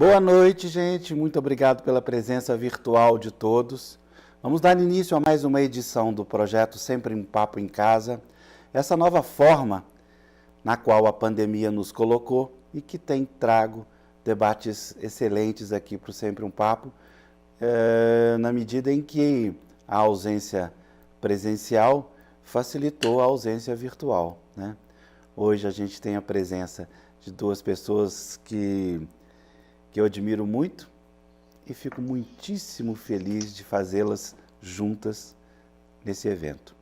Boa noite, gente. Muito obrigado pela presença virtual de todos. Vamos dar início a mais uma edição do projeto Sempre um Papo em Casa. Essa nova forma na qual a pandemia nos colocou e que tem trago debates excelentes aqui para o Sempre um Papo, na medida em que a ausência presencial facilitou a ausência virtual, né? Hoje a gente tem a presença de duas pessoas que eu admiro muito e fico muitíssimo feliz de fazê-las juntas nesse evento.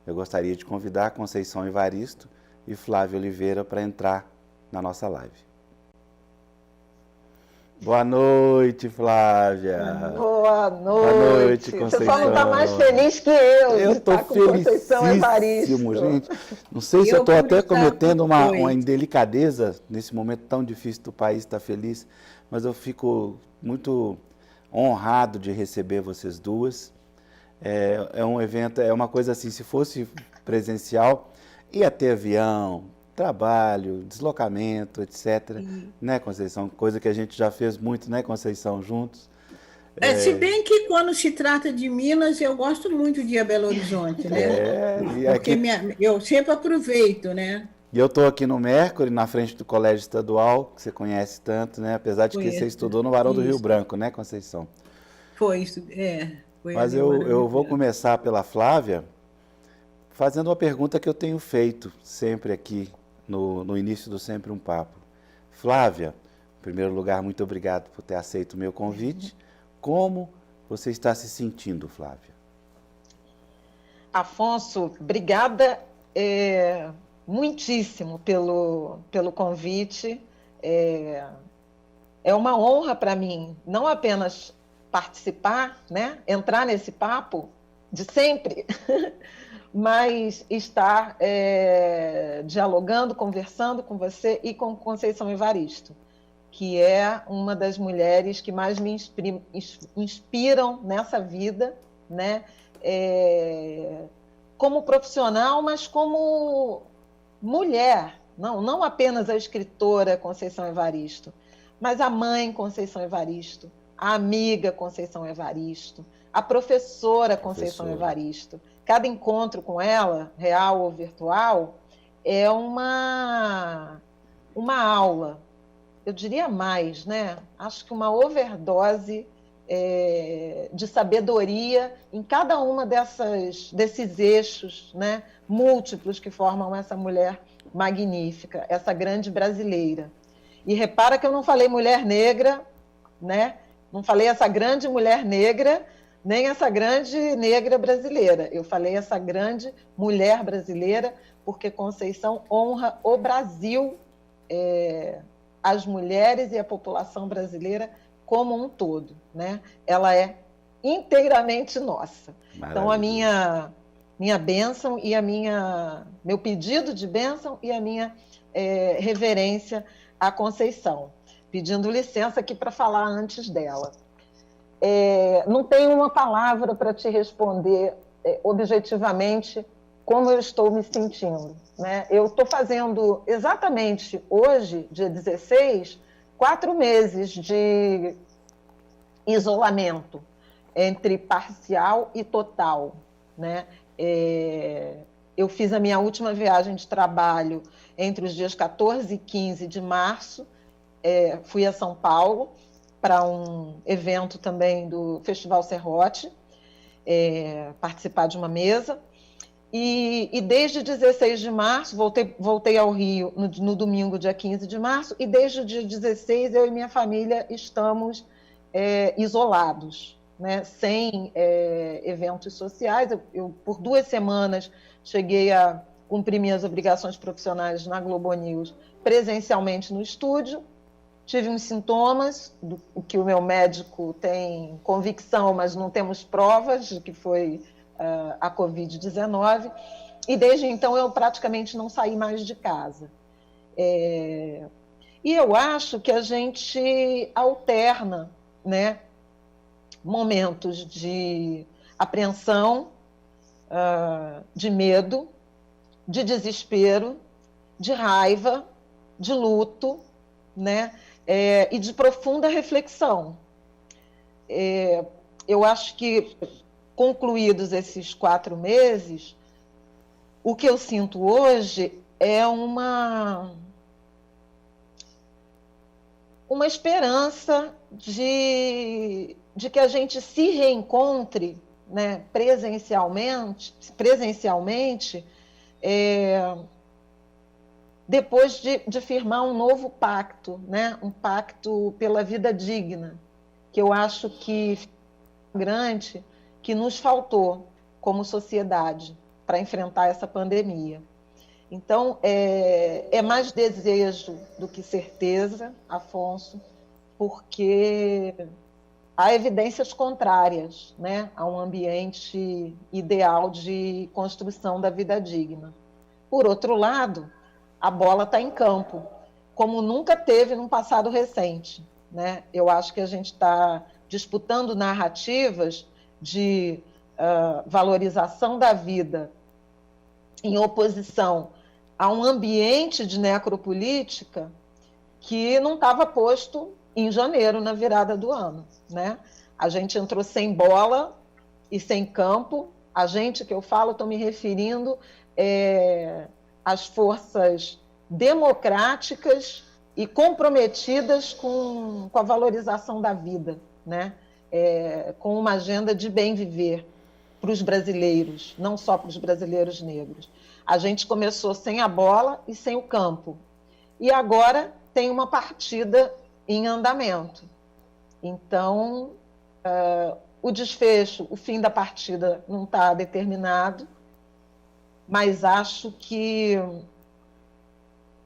Eu gostaria de convidar Conceição Evaristo e Flávia Oliveira para entrar na nossa live. Boa noite, Flávia. Boa noite. Boa noite, Conceição. Você só não está mais feliz que eu de estar com Conceição Evaristo. Gente. Não sei se eu estou até cometendo uma indelicadeza nesse momento tão difícil do país estar feliz, mas eu fico muito honrado de receber vocês duas. É um evento, é uma coisa assim, se fosse presencial, ia ter avião, trabalho, deslocamento, etc. Né, Conceição? Coisa que a gente já fez muito, né, Conceição, juntos. Se bem que quando se trata de Minas, eu gosto muito de ir a Belo Horizonte, né? Porque eu sempre aproveito, né? E eu estou aqui no Mercury, na frente do Colégio Estadual, que você conhece tanto, né? Apesar de que você estudou no Barão do Rio Branco, né, Conceição? Foi isso, Foi. Mas eu vou começar pela Flávia, fazendo uma pergunta que eu tenho feito sempre aqui, no início do Sempre um Papo. Flávia, em primeiro lugar, muito obrigado por ter aceito o meu convite. Como você está se sentindo, Flávia? Afonso, obrigada muitíssimo pelo convite. É uma honra para mim, não apenas participar, né, entrar nesse papo de sempre, mas estar dialogando, conversando com você e com Conceição Evaristo, que é uma das mulheres que mais me inspiram nessa vida, né? Como profissional, mas como mulher, não apenas a escritora Conceição Evaristo, mas a mãe Conceição Evaristo, a amiga Conceição Evaristo, a professora Conceição Evaristo. Cada encontro com ela, real ou virtual, é uma aula. Eu diria mais, né? Acho que uma overdose de sabedoria em cada uma desses eixos, né, múltiplos que formam essa mulher magnífica, essa grande brasileira. E repara que eu não falei mulher negra, né? Não falei essa grande mulher negra, nem essa grande negra brasileira. Eu falei essa grande mulher brasileira, porque Conceição honra o Brasil, as mulheres e a população brasileira como um todo, né? Ela é inteiramente nossa. Então, a minha bênção e meu pedido de bênção e a minha reverência à Conceição, pedindo licença aqui para falar antes dela. Não tenho uma palavra para te responder objetivamente como eu estou me sentindo, né? Eu estou fazendo exatamente hoje, dia 16, 4 meses de isolamento entre parcial e total, né? Eu fiz a minha última viagem de trabalho entre os dias 14 e 15 de março, fui a São Paulo para um evento também do Festival Serrote, participar de uma mesa. E desde 16 de março, voltei ao Rio no domingo, dia 15 de março, e desde o dia 16 eu e minha família estamos isolados, né, sem eventos sociais. Eu, por 2 semanas, cheguei a cumprir minhas obrigações profissionais na Globo News presencialmente no estúdio. Tive uns sintomas, do que o meu médico tem convicção, mas não temos provas de que foi a Covid-19, e desde então eu praticamente não saí mais de casa. E eu acho que a gente alterna, né, momentos de apreensão, de medo, de desespero, de raiva, de luto, né? e de profunda reflexão. Eu acho que, concluídos esses 4 meses, o que eu sinto hoje é uma esperança de que a gente se reencontre, né, presencialmente, depois de firmar um novo pacto, né, um pacto pela vida digna, que eu acho que é grande, que nos faltou como sociedade para enfrentar essa pandemia. Então, é mais desejo do que certeza, Afonso, porque há evidências contrárias, né, a um ambiente ideal de construção da vida digna. Por outro lado, a bola está em campo, como nunca teve num passado recente, né? Eu acho que a gente está disputando narrativas de valorização da vida em oposição a um ambiente de necropolítica que não estava posto em janeiro, na virada do ano, né? A gente entrou sem bola e sem campo. A gente que eu falo, estou me referindo às forças democráticas e comprometidas com a valorização da vida, né? Com uma agenda de bem viver para os brasileiros, não só para os brasileiros negros. A gente começou sem a bola e sem o campo. E agora tem uma partida em andamento. Então, o desfecho, o fim da partida não está determinado, mas acho que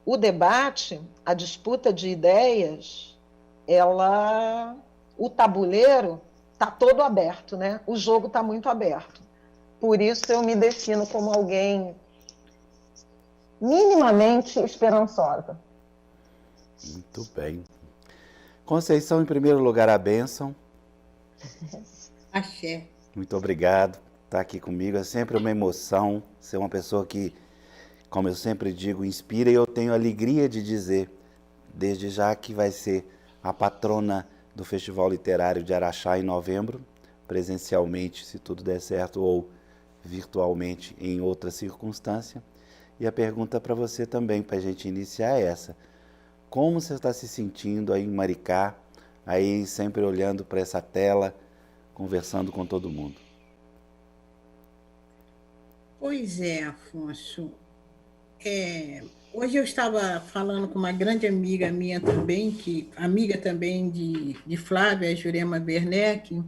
o debate, a disputa de ideias, o tabuleiro está todo aberto, né? O jogo está muito aberto. Por isso eu me defino como alguém minimamente esperançosa. Muito bem. Conceição, em primeiro lugar, a bênção. Axé. Muito obrigado por estar aqui comigo. É sempre uma emoção ser uma pessoa que, como eu sempre digo, inspira, e eu tenho a alegria de dizer, desde já, que vai ser a patrona do Festival Literário de Araxá em novembro, presencialmente, se tudo der certo, ou virtualmente em outra circunstância. E a pergunta para você também, para a gente iniciar, é essa. Como você está se sentindo aí em Maricá, aí sempre olhando para essa tela, conversando com todo mundo? Pois é, Afonso. Hoje eu estava falando com uma grande amiga minha também, amiga também de Flávia, Jurema Werneck,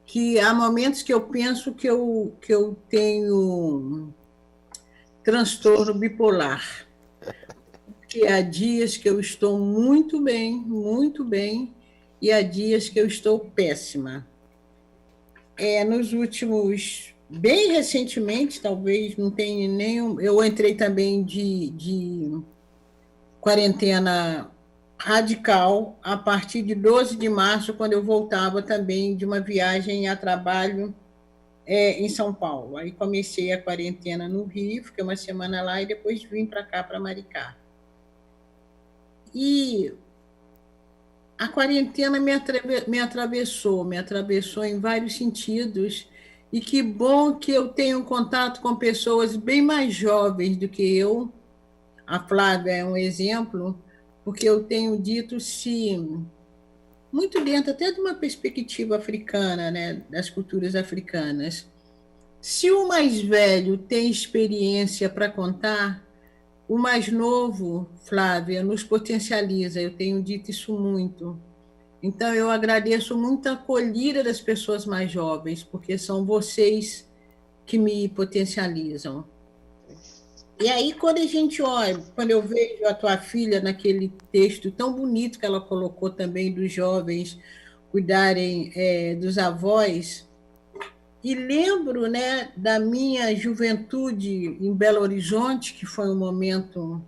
que há momentos que eu penso que eu tenho transtorno bipolar. Porque há dias que eu estou muito bem, e há dias que eu estou péssima. Nos últimos, bem recentemente, talvez não tenha nenhum. Eu entrei também de quarentena radical a partir de 12 de março, quando eu voltava também de uma viagem a trabalho em São Paulo. Aí comecei a quarentena no Rio, fiquei uma semana lá e depois vim para cá, para Maricá. E a quarentena me atravessou em vários sentidos, e que bom que eu tenho contato com pessoas bem mais jovens do que eu. A Flávia é um exemplo, porque eu tenho dito, sim, muito dentro até de uma perspectiva africana, né, das culturas africanas. Se o mais velho tem experiência para contar, o mais novo, Flávia, nos potencializa. Eu tenho dito isso muito. Então, eu agradeço muito a acolhida das pessoas mais jovens, porque são vocês que me potencializam. E aí, quando a gente olha, quando eu vejo a tua filha naquele texto tão bonito que ela colocou também, dos jovens cuidarem dos avós, e lembro, né, da minha juventude em Belo Horizonte, que foi um momento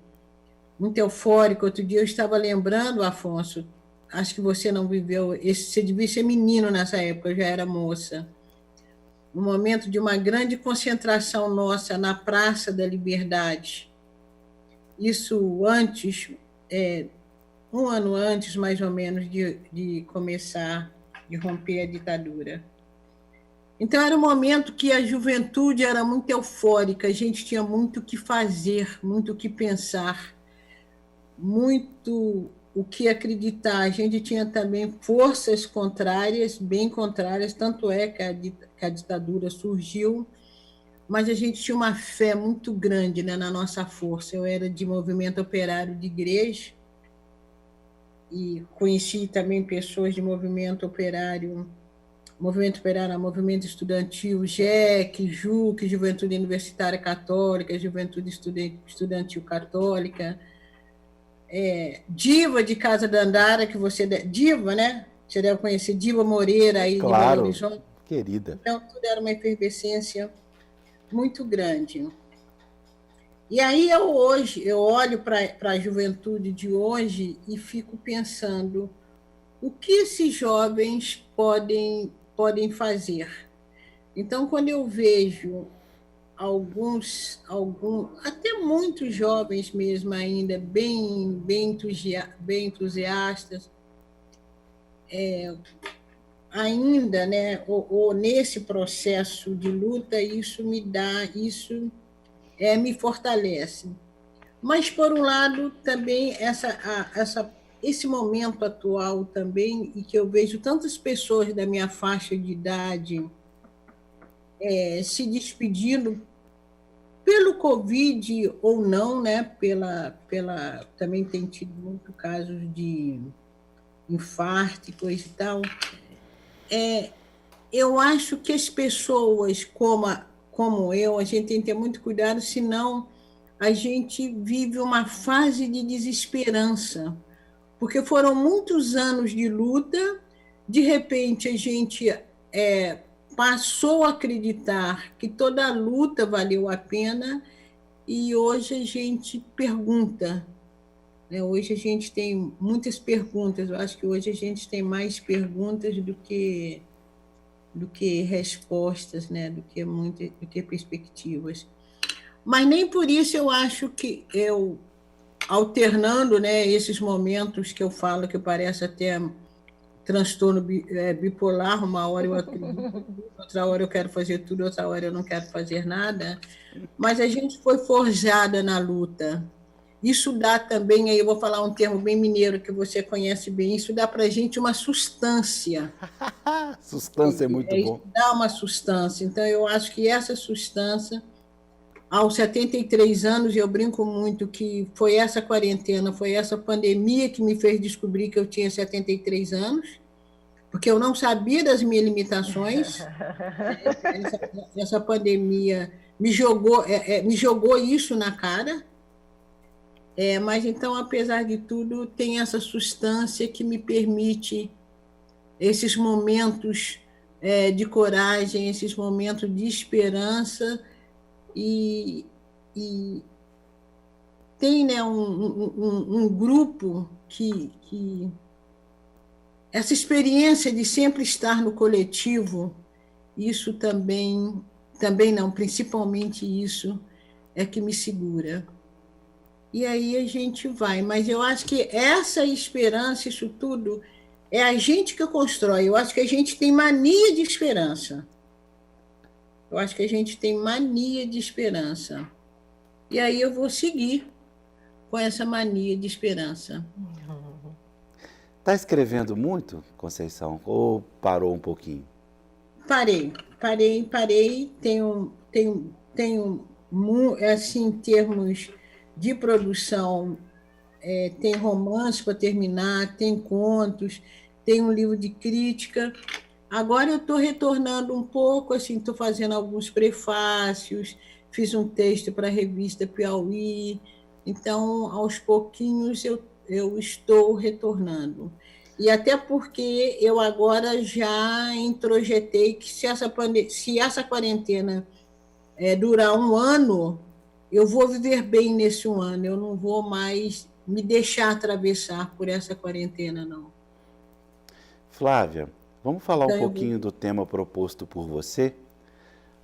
muito eufórico. Outro dia eu estava lembrando, Afonso, acho que você não viveu, você devia ser menino nessa época, eu já era moça. Um momento de uma grande concentração nossa na Praça da Liberdade. Isso antes um ano antes, mais ou menos, de começar, de romper a ditadura. Então, era um momento que a juventude era muito eufórica, a gente tinha muito o que fazer, muito o que pensar, muito o que acreditar. A gente tinha também forças contrárias, bem contrárias, tanto é que a ditadura surgiu, mas a gente tinha uma fé muito grande, né, na nossa força. Eu era de movimento operário de igreja e conheci também pessoas de movimento movimento estudantil, JEC, JUC, Juventude Universitária Católica, Juventude Estudantil Católica, Diva de Casa da Andara, que Diva, né? Você deve conhecer Diva Moreira aí, claro, de Belo Horizonte. Querida. Então, tudo era uma efervescência muito grande. E aí eu olho para a juventude de hoje e fico pensando o que esses jovens podem fazer. Então, quando eu vejo alguns, até muitos jovens mesmo ainda, bem entusiastas, ainda, né, ou nesse processo de luta, isso me fortalece. Mas, por um lado, também esse momento atual também, e que eu vejo tantas pessoas da minha faixa de idade se despedindo pelo Covid ou não, né? Também tem tido muitos casos de infarto e coisa e tal. Eu acho que as pessoas como eu, a gente tem que ter muito cuidado, senão a gente vive uma fase de desesperança, porque foram muitos anos de luta, de repente a gente passou a acreditar que toda a luta valeu a pena, e hoje a gente pergunta, né? Hoje a gente tem muitas perguntas, eu acho que hoje a gente tem mais perguntas do que respostas, né? do que perspectivas. Mas nem por isso eu acho que eu, alternando, né, esses momentos que eu falo que parece até transtorno bipolar, uma hora eu acredito, outra hora eu quero fazer tudo, outra hora eu não quero fazer nada, mas a gente foi forjada na luta. Isso dá também, aí eu vou falar um termo bem mineiro que você conhece bem, isso dá para a gente uma sustância. Sustância é muito bom. Isso dá uma sustância. Então, eu acho que essa sustância, aos 73 anos, eu brinco muito que foi essa quarentena, foi essa pandemia que me fez descobrir que eu tinha 73 anos, porque eu não sabia das minhas limitações. Essa pandemia me jogou isso na cara. Mas, então, apesar de tudo, tem essa sustância que me permite esses momentos de coragem, esses momentos de esperança, e tem, né, um grupo que essa experiência de sempre estar no coletivo, isso também não, principalmente isso é que me segura. E aí a gente vai, mas eu acho que essa esperança, isso tudo, é a gente que constrói. Eu acho que a gente tem mania de esperança. Eu acho que a gente tem mania de esperança. E aí eu vou seguir com essa mania de esperança. Está escrevendo muito, Conceição? Ou parou um pouquinho? Parei. Tenho assim, em termos de produção, tem romance para terminar, tem contos, tem um livro de crítica. Agora eu estou retornando um pouco, assim, estou fazendo alguns prefácios, fiz um texto para a revista Piauí, então, aos pouquinhos, eu estou retornando. E até porque eu agora já introjetei que se essa quarentena durar um ano, eu vou viver bem nesse um ano, eu não vou mais me deixar atravessar por essa quarentena, não. Flávia, vamos falar um pouquinho do tema proposto por você,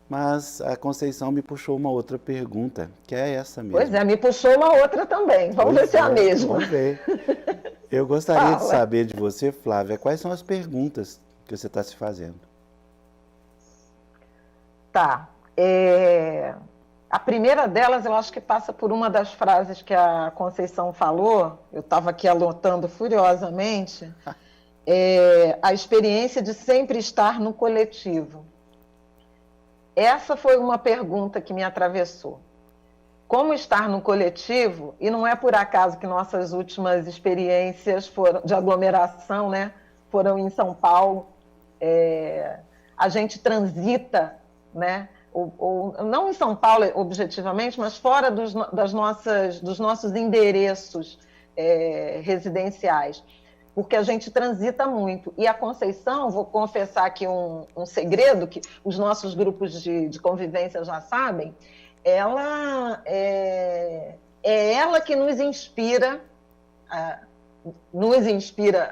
mas a Conceição me puxou uma outra pergunta, que é essa mesmo. Pois é, me puxou uma outra também. Vamos ver se é a mesma. Vamos ver. Eu gostaria de Fala. saber de você, Flávia, quais são as perguntas que você está se fazendo. Tá. A primeira delas, eu acho que passa por uma das frases que a Conceição falou, eu estava aqui anotando furiosamente, a experiência de sempre estar no coletivo. Essa foi uma pergunta que me atravessou. Como estar no coletivo, e não é por acaso que nossas últimas experiências de aglomeração, né, foram em São Paulo, a gente transita, né, não em São Paulo objetivamente, mas fora dos nossos endereços residenciais, porque a gente transita muito. E a Conceição, vou confessar aqui um segredo, que os nossos grupos de convivência já sabem, ela é ela que nos inspira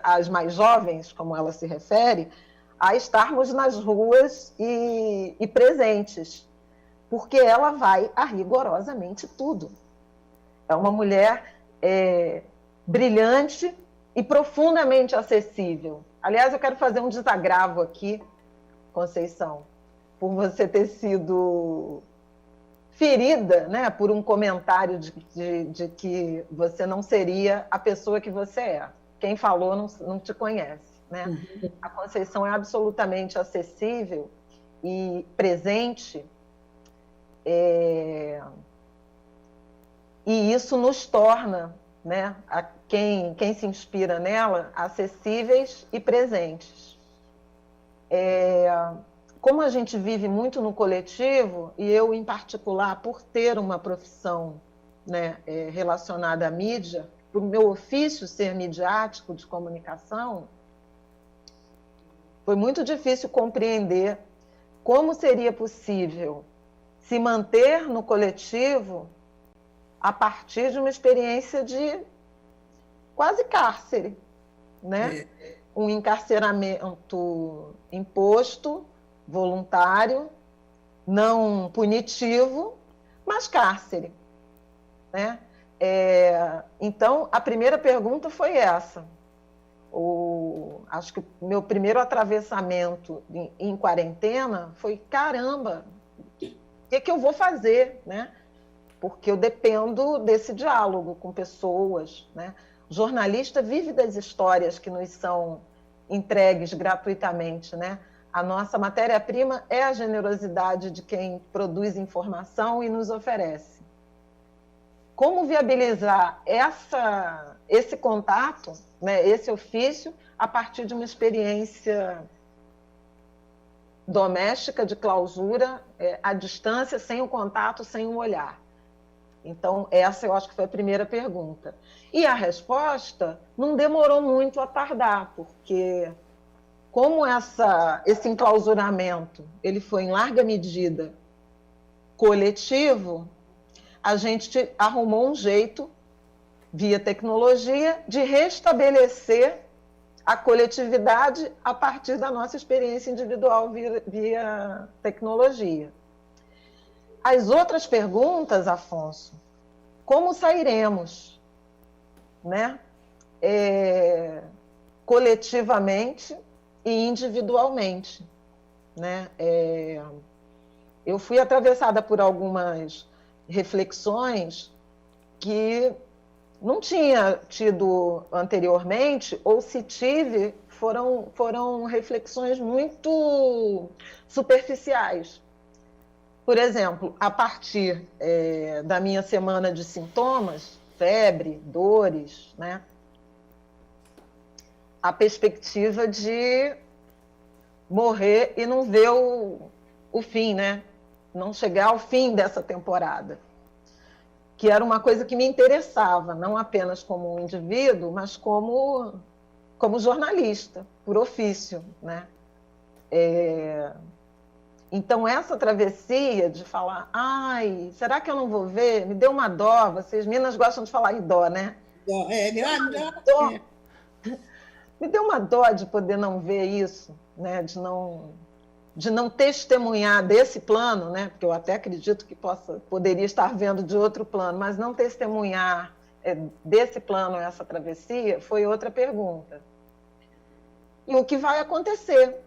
as mais jovens, como ela se refere, a estarmos nas ruas e presentes, porque ela vai a rigorosamente tudo. É uma mulher brilhante e profundamente acessível. Aliás, eu quero fazer um desagravo aqui, Conceição, por você ter sido ferida, né, por um comentário de que você não seria a pessoa que você é. Quem falou não te conhece, né? Uhum. A Conceição é absolutamente acessível e presente, e isso nos torna, né, quem se inspira nela, acessíveis e presentes. Como a gente vive muito no coletivo, e eu, em particular, por ter uma profissão, né, relacionada à mídia, por meu ofício ser midiático de comunicação, foi muito difícil compreender como seria possível se manter no coletivo a partir de uma experiência de quase cárcere, né? Um encarceramento imposto, voluntário, não punitivo, mas cárcere, né? Então, a primeira pergunta foi essa. Acho que o meu primeiro atravessamento em quarentena foi, caramba, o que eu vou fazer, né? Porque eu dependo desse diálogo com pessoas, né? O jornalista vive das histórias que nos são entregues gratuitamente, né? A nossa matéria-prima é a generosidade de quem produz informação e nos oferece. Como viabilizar esse contato, né, esse ofício, a partir de uma experiência doméstica de clausura, à distância, sem o contato, sem o olhar? Então, essa eu acho que foi a primeira pergunta. E a resposta não demorou muito a tardar, porque como esse enclausuramento ele foi, em larga medida, coletivo, a gente arrumou um jeito, via tecnologia, de restabelecer a coletividade a partir da nossa experiência individual via tecnologia. As outras perguntas, Afonso, como sairemos, né? Coletivamente e individualmente, né? Eu fui atravessada por algumas reflexões que não tinha tido anteriormente, ou se tive, foram reflexões muito superficiais. Por exemplo, a partir da minha semana de sintomas, febre, dores, né? A perspectiva de morrer e não ver o fim, né? Não chegar ao fim dessa temporada, que era uma coisa que me interessava, não apenas como um indivíduo, mas como jornalista, por ofício, né? Então, essa travessia de falar, ai, será que eu não vou ver? Me deu uma dó, vocês meninas gostam de falar em dó, né? Dó. Me deu uma dó de poder não ver isso, né? De não testemunhar desse plano, né? Porque eu até acredito que poderia estar vendo de outro plano, mas não testemunhar desse plano essa travessia, foi outra pergunta. E o que vai acontecer?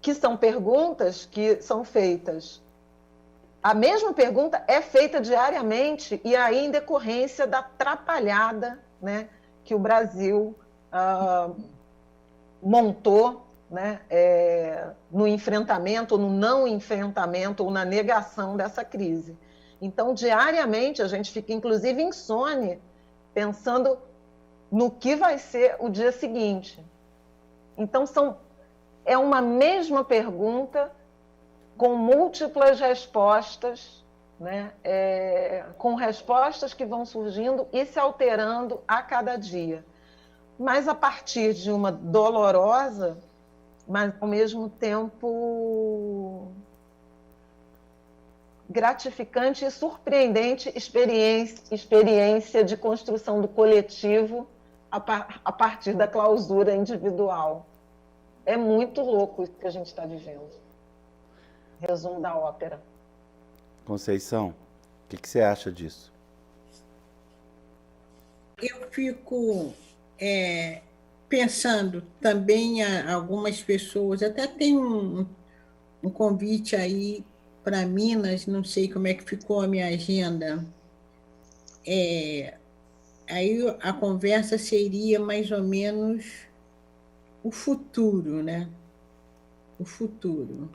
Que são perguntas que são feitas. A mesma pergunta é feita diariamente e aí em decorrência da atrapalhada, né, que o Brasil montou, né, no enfrentamento, no não enfrentamento ou na negação dessa crise. Então, diariamente, a gente fica, inclusive, insone, pensando no que vai ser o dia seguinte. Então, é uma mesma pergunta com múltiplas respostas, né? Com respostas que vão surgindo e se alterando a cada dia. Mas a partir de uma dolorosa, mas ao mesmo tempo gratificante e surpreendente experiência de construção do coletivo a partir da clausura individual. É muito louco isso que a gente está vivendo. Resumo da ópera. Conceição, o que você acha disso? Eu fico pensando também algumas pessoas, até tem um convite aí para Minas, não sei como é que ficou a minha agenda. Aí a conversa seria mais ou menos o futuro, né? O futuro.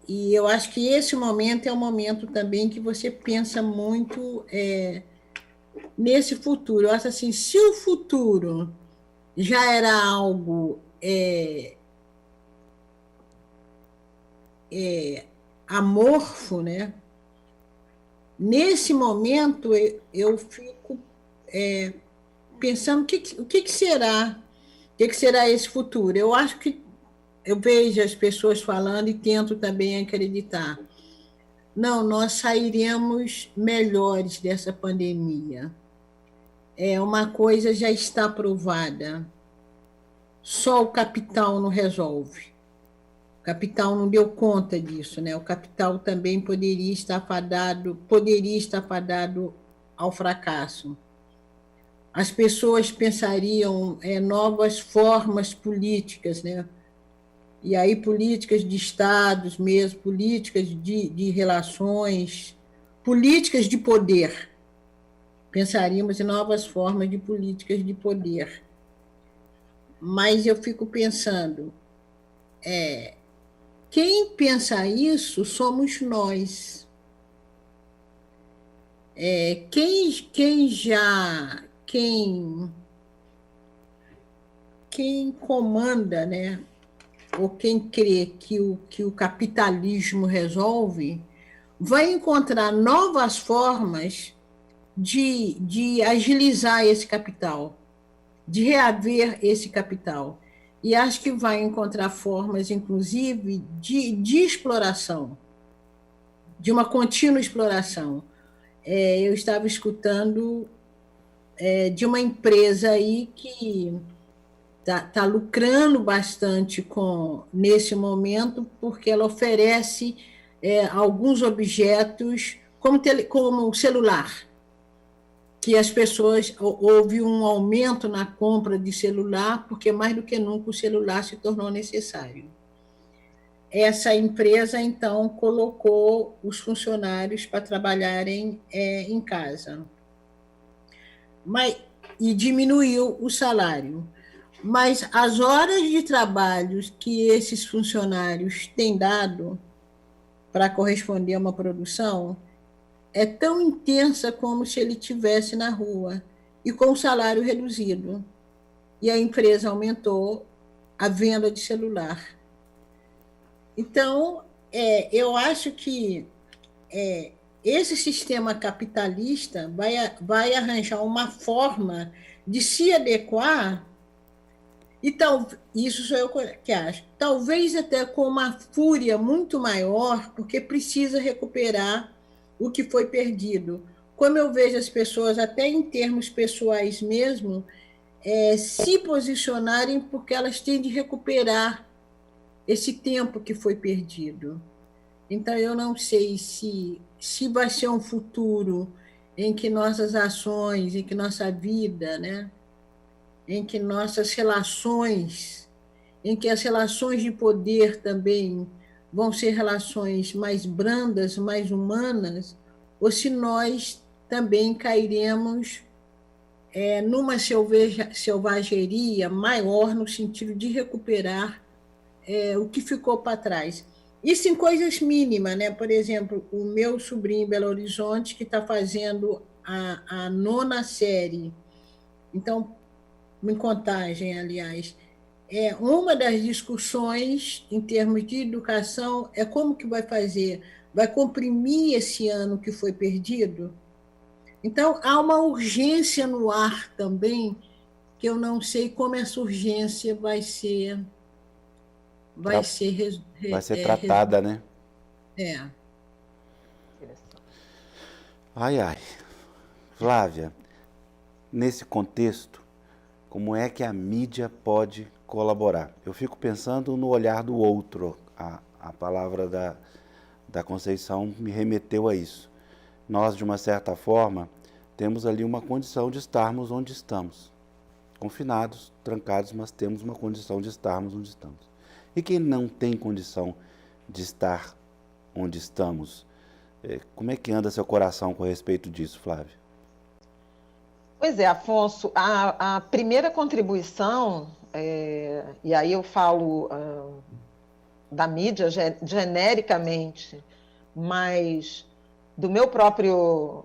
E eu acho que esse momento é um momento também que você pensa muito nesse futuro. Eu acho assim, se o futuro já era algo amorfo, né? Nesse momento eu fico pensando o que será? O que será esse futuro? Eu acho que eu vejo as pessoas falando e tento também acreditar. Não, nós sairemos melhores dessa pandemia. Uma coisa já está provada. Só o capital não resolve. O capital não deu conta disso, né? O capital também poderia estar fadado ao fracasso. As pessoas pensariam novas formas políticas, né? E aí políticas de estados mesmo, políticas de relações, políticas de poder. Pensaríamos em novas formas de políticas de poder. Mas eu fico pensando, quem pensa isso somos nós. Quem comanda, né? Ou quem crê que o capitalismo resolve, vai encontrar novas formas de agilizar esse capital, de reaver esse capital. E acho que vai encontrar formas, inclusive, de exploração, de uma contínua exploração. Eu estava escutando de uma empresa aí que está lucrando bastante nesse momento, porque ela oferece alguns objetos, como celular, que as pessoas, houve um aumento na compra de celular, porque mais do que nunca o celular se tornou necessário. Essa empresa, então, colocou os funcionários para trabalharem em casa. E diminuiu o salário. Mas as horas de trabalho que esses funcionários têm dado para corresponder a uma produção é tão intensa como se ele estivesse na rua e com o salário reduzido. E a empresa aumentou a venda de celular. Então, eu acho que esse sistema capitalista vai arranjar uma forma de se adequar. Então, isso sou eu que acho. Talvez até com uma fúria muito maior, porque precisa recuperar o que foi perdido. Como eu vejo as pessoas, até em termos pessoais mesmo, se posicionarem porque elas têm de recuperar esse tempo que foi perdido. Então, eu não sei se vai ser um futuro em que nossas ações, em que nossa vida, né? Em que nossas relações, em que as relações de poder também vão ser relações mais brandas, mais humanas, ou se nós também cairemos numa selvageria maior no sentido de recuperar o que ficou para trás. Isso em coisas mínimas, né? Por exemplo, o meu sobrinho em Belo Horizonte, que está fazendo a 9ª série, então, em Contagem, aliás, uma das discussões em termos de educação é como que vai fazer, vai comprimir esse ano que foi perdido? Então, há uma urgência no ar também, que eu não sei como essa urgência vai ser Vai ser tratada, né? É. Ai, ai. Flávia, nesse contexto, como é que a mídia pode colaborar? Eu fico pensando no olhar do outro. A palavra da Conceição me remeteu a isso. Nós, de uma certa forma, temos ali uma condição de estarmos onde estamos. Confinados, trancados, mas temos uma condição de estarmos onde estamos. E quem não tem condição de estar onde estamos, como é que anda seu coração com respeito disso, Flávia? Pois é, Afonso, a primeira contribuição, e aí eu falo da mídia genericamente, mas do meu próprio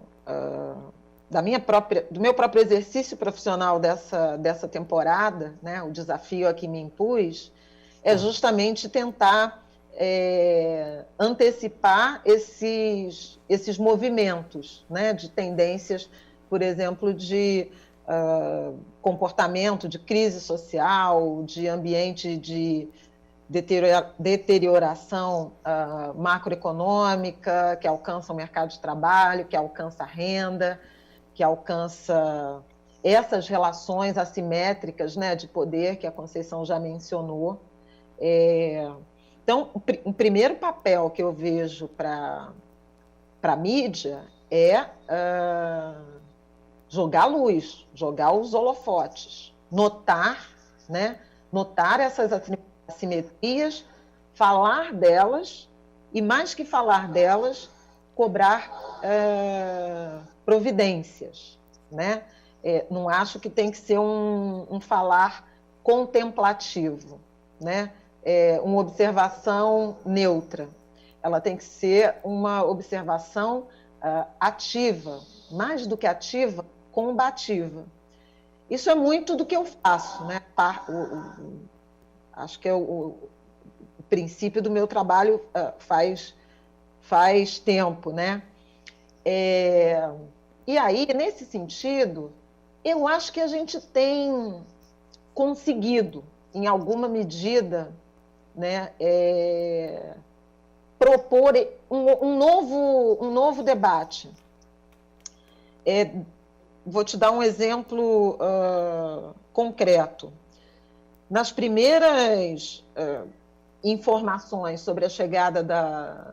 exercício profissional dessa temporada, né, o desafio a que me impus, é justamente tentar antecipar esses movimentos, né, de tendências, por exemplo, de comportamento, de crise social, de ambiente de deterioração macroeconômica, que alcança o mercado de trabalho, que alcança a renda, que alcança essas relações assimétricas, né, de poder que a Conceição já mencionou. Então, o primeiro papel que eu vejo para a mídia é jogar luz, jogar os holofotes, notar, né, notar essas assimetrias, falar delas e, mais que falar delas, cobrar providências, né? Não acho que tem que ser um falar contemplativo, né? Uma observação neutra. Ela tem que ser uma observação ativa, mais do que ativa, combativa. Isso é muito do que eu faço, né? Acho que é o princípio do meu trabalho faz tempo, né? E aí, nesse sentido, eu acho que a gente tem conseguido, em alguma medida, né, propor um novo debate. Vou te dar um exemplo concreto. Nas primeiras informações sobre a chegada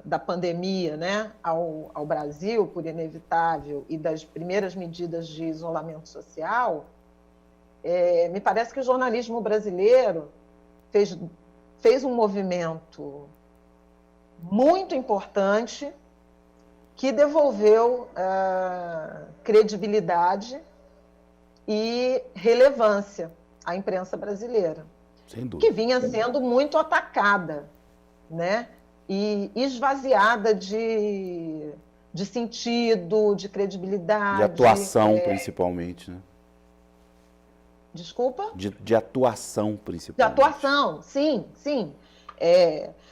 da pandemia, né, ao Brasil, por inevitável, e das primeiras medidas de isolamento social, me parece que o jornalismo brasileiro fez um movimento muito importante que devolveu credibilidade e relevância à imprensa brasileira, que vinha sendo muito atacada, né? E esvaziada de sentido, de credibilidade. De atuação, principalmente, né? Desculpa? De atuação, principalmente. De atuação, sim, sim.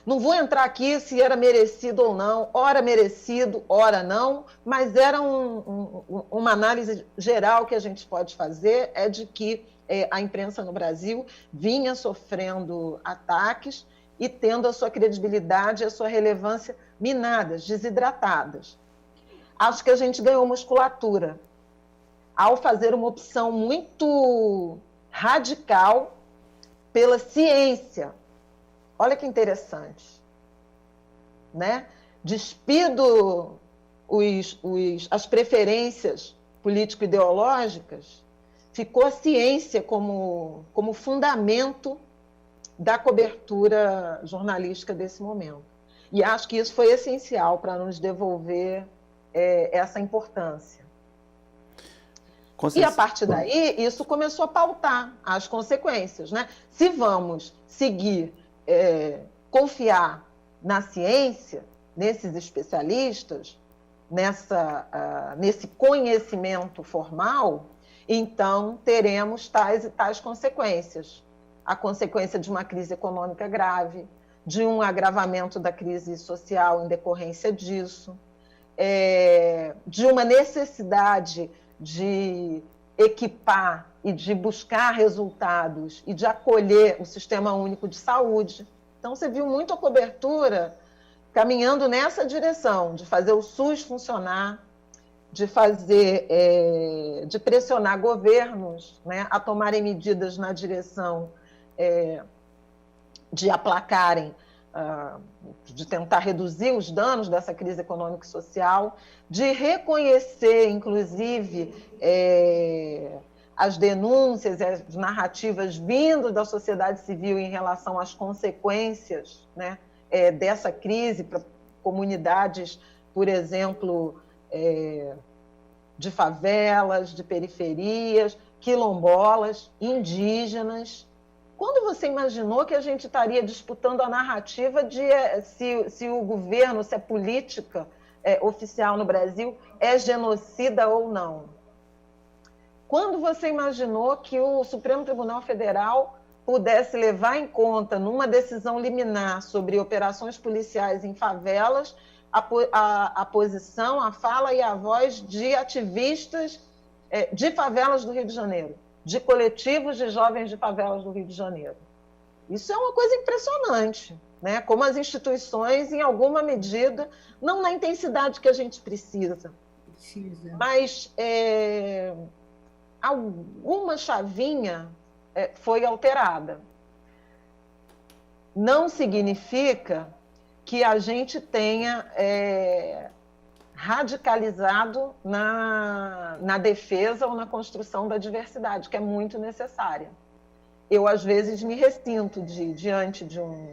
Não vou entrar aqui se era merecido ou não, ora merecido, ora não, mas era uma análise geral que a gente pode fazer, de que a imprensa no Brasil vinha sofrendo ataques e tendo a sua credibilidade e a sua relevância minadas, desidratadas. Acho que a gente ganhou musculatura ao fazer uma opção muito radical pela ciência. Olha que interessante, né? Despido as preferências político-ideológicas, ficou a ciência como fundamento da cobertura jornalística desse momento. E acho que isso foi essencial para nos devolver essa importância. E, a partir daí, isso começou a pautar as consequências, né? Se vamos seguir, confiar na ciência, nesses especialistas, nesse conhecimento formal, então teremos tais e tais consequências. A consequência de uma crise econômica grave, de um agravamento da crise social em decorrência disso, de uma necessidade de equipar e de buscar resultados e de acolher o Sistema Único de Saúde. Então, você viu muito a cobertura caminhando nessa direção, de fazer o SUS funcionar, de pressionar governos, né, a tomarem medidas na direção de aplacarem, de tentar reduzir os danos dessa crise econômica e social, de reconhecer, inclusive, as denúncias e as narrativas vindo da sociedade civil em relação às consequências, né, dessa crise para comunidades, por exemplo, de favelas, de periferias, quilombolas, indígenas. Quando você imaginou que a gente estaria disputando a narrativa de se o governo, se a política oficial no Brasil é genocida ou não? Quando você imaginou que o Supremo Tribunal Federal pudesse levar em conta, numa decisão liminar sobre operações policiais em favelas, a posição, a fala e a voz de ativistas de favelas do Rio de Janeiro, de coletivos de jovens de favelas do Rio de Janeiro? Isso é uma coisa impressionante, né? Como as instituições, em alguma medida, não na intensidade que a gente precisa, mas alguma chavinha foi alterada. Não significa que a gente tenha radicalizado na defesa ou na construção da diversidade, que é muito necessária. Eu, às vezes, me ressinto diante de um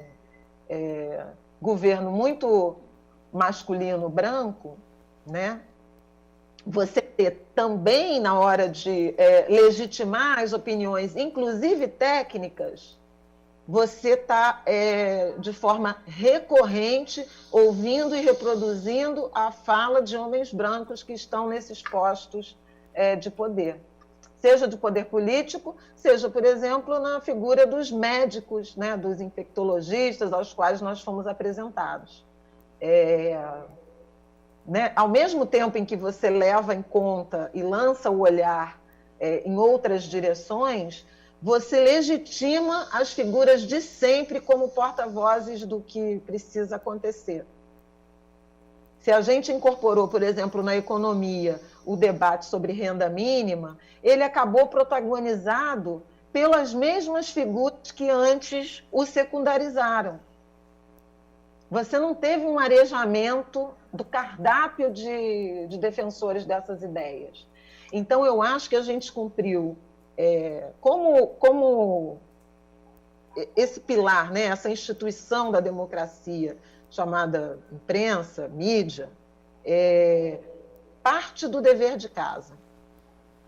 governo muito masculino, branco, né? Você ter também, na hora de legitimar as opiniões, inclusive técnicas, você está, de forma recorrente, ouvindo e reproduzindo a fala de homens brancos que estão nesses postos de poder. Seja de poder político, seja, por exemplo, na figura dos médicos, né, dos infectologistas, aos quais nós fomos apresentados. Né? Ao mesmo tempo em que você leva em conta e lança o olhar em outras direções, você legitima as figuras de sempre como porta-vozes do que precisa acontecer. Se a gente incorporou, por exemplo, na economia, o debate sobre renda mínima, ele acabou protagonizado pelas mesmas figuras que antes o secundarizaram. Você não teve um arejamento do cardápio de defensores dessas ideias. Então, eu acho que a gente cumpriu, como esse pilar, né, essa instituição da democracia, chamada imprensa, mídia, parte do dever de casa,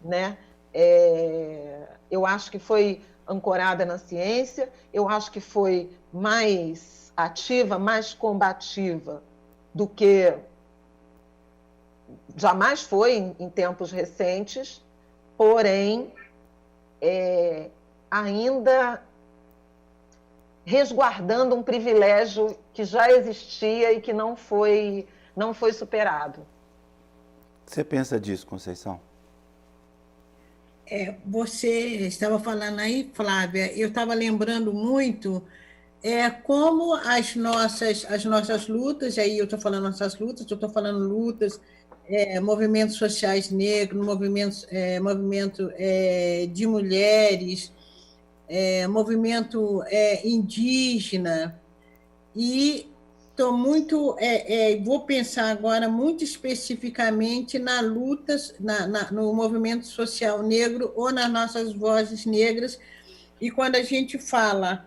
né? Eu acho que foi ancorada na ciência, eu acho que foi mais ativa, mais combativa do que jamais foi em tempos recentes, porém, ainda resguardando um privilégio que já existia e que não foi superado. Você pensa disso, Conceição? Você estava falando aí, Flávia, eu estava lembrando muito como as nossas lutas, aí eu estou falando nossas lutas, eu estou falando lutas, movimentos sociais negros, movimento de mulheres, movimento indígena, e estou muito, vou pensar agora muito especificamente na luta, no movimento social negro ou nas nossas vozes negras. E quando a gente fala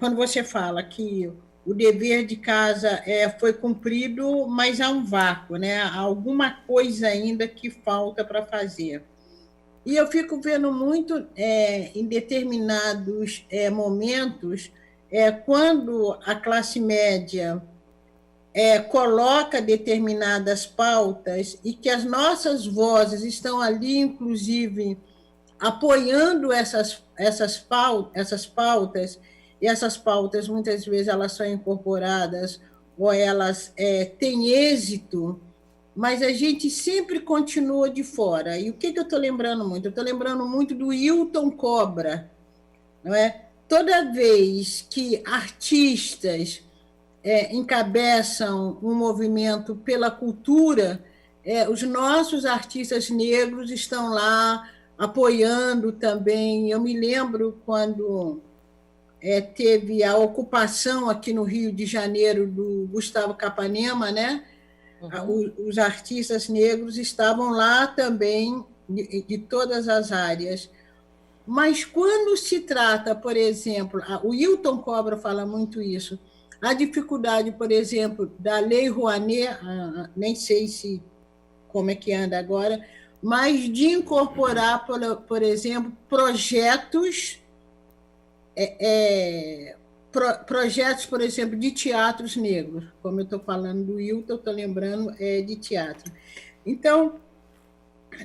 quando você fala que o dever de casa foi cumprido, mas há um vácuo, né? Há alguma coisa ainda que falta para fazer. E eu fico vendo muito em determinados momentos, quando a classe média coloca determinadas pautas e que as nossas vozes estão ali, inclusive, apoiando essas pautas, e essas pautas, muitas vezes, elas são incorporadas ou elas têm êxito, mas a gente sempre continua de fora. E o que eu estou lembrando muito? Eu estou lembrando muito do Hilton Cobra, não é? Toda vez que artistas encabeçam um movimento pela cultura, os nossos artistas negros estão lá apoiando também. Eu me lembro quando teve a ocupação aqui no Rio de Janeiro do Gustavo Capanema, né? Uhum. Os artistas negros estavam lá também, de todas as áreas. Mas quando se trata, por exemplo, o Hilton Cobra fala muito isso, a dificuldade, por exemplo, da Lei Rouanet, nem sei como é que anda agora, mas de incorporar, por exemplo, projetos, por exemplo, de teatros negros. Como eu estou falando do Hilton, eu estou lembrando de teatro. Então,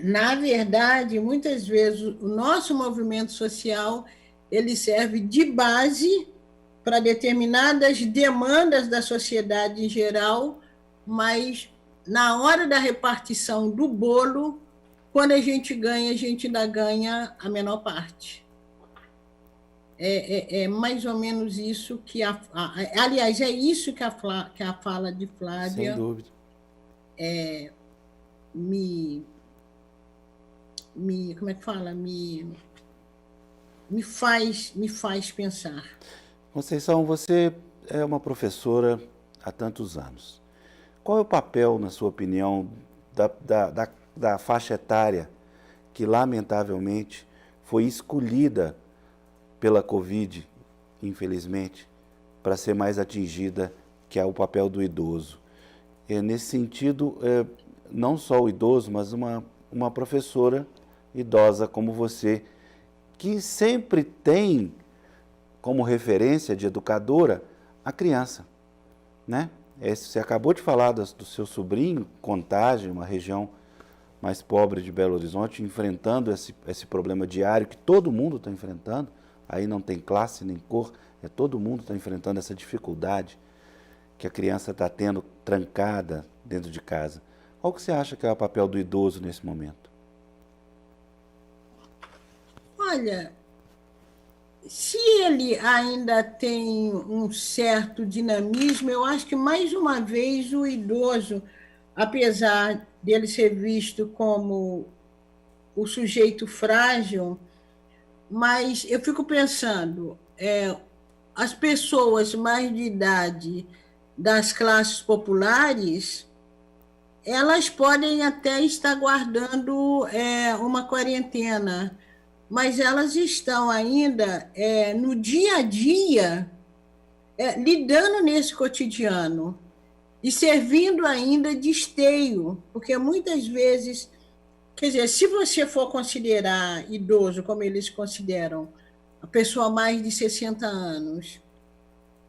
na verdade, muitas vezes, o nosso movimento social ele serve de base para determinadas demandas da sociedade em geral, mas, na hora da repartição do bolo, quando a gente ainda ganha a menor parte. É mais ou menos isso que aliás, é isso que a fala de Flávia sem dúvida. Como é que fala? Me faz pensar. Conceição, você é uma professora há tantos anos. Qual é o papel, na sua opinião, da faixa etária que, lamentavelmente, foi escolhida pela Covid, infelizmente, para ser mais atingida, que é o papel do idoso? Nesse sentido, não só o idoso, mas uma professora idosa como você, que sempre tem como referência de educadora a criança, né? Você acabou de falar do seu sobrinho, Contagem, uma região mais pobre de Belo Horizonte, enfrentando esse problema diário que todo mundo está enfrentando. Aí não tem classe nem cor, todo mundo está enfrentando essa dificuldade que a criança está tendo trancada dentro de casa. Qual que você acha que é o papel do idoso nesse momento? Olha, se ele ainda tem um certo dinamismo, eu acho que, mais uma vez, o idoso, apesar dele ser visto como o sujeito frágil, mas eu fico pensando, as pessoas mais de idade das classes populares, elas podem até estar guardando uma quarentena, mas elas estão ainda no dia a dia, lidando nesse cotidiano e servindo ainda de esteio, porque muitas vezes, quer dizer, se você for considerar idoso, como eles consideram, a pessoa mais de 60 anos,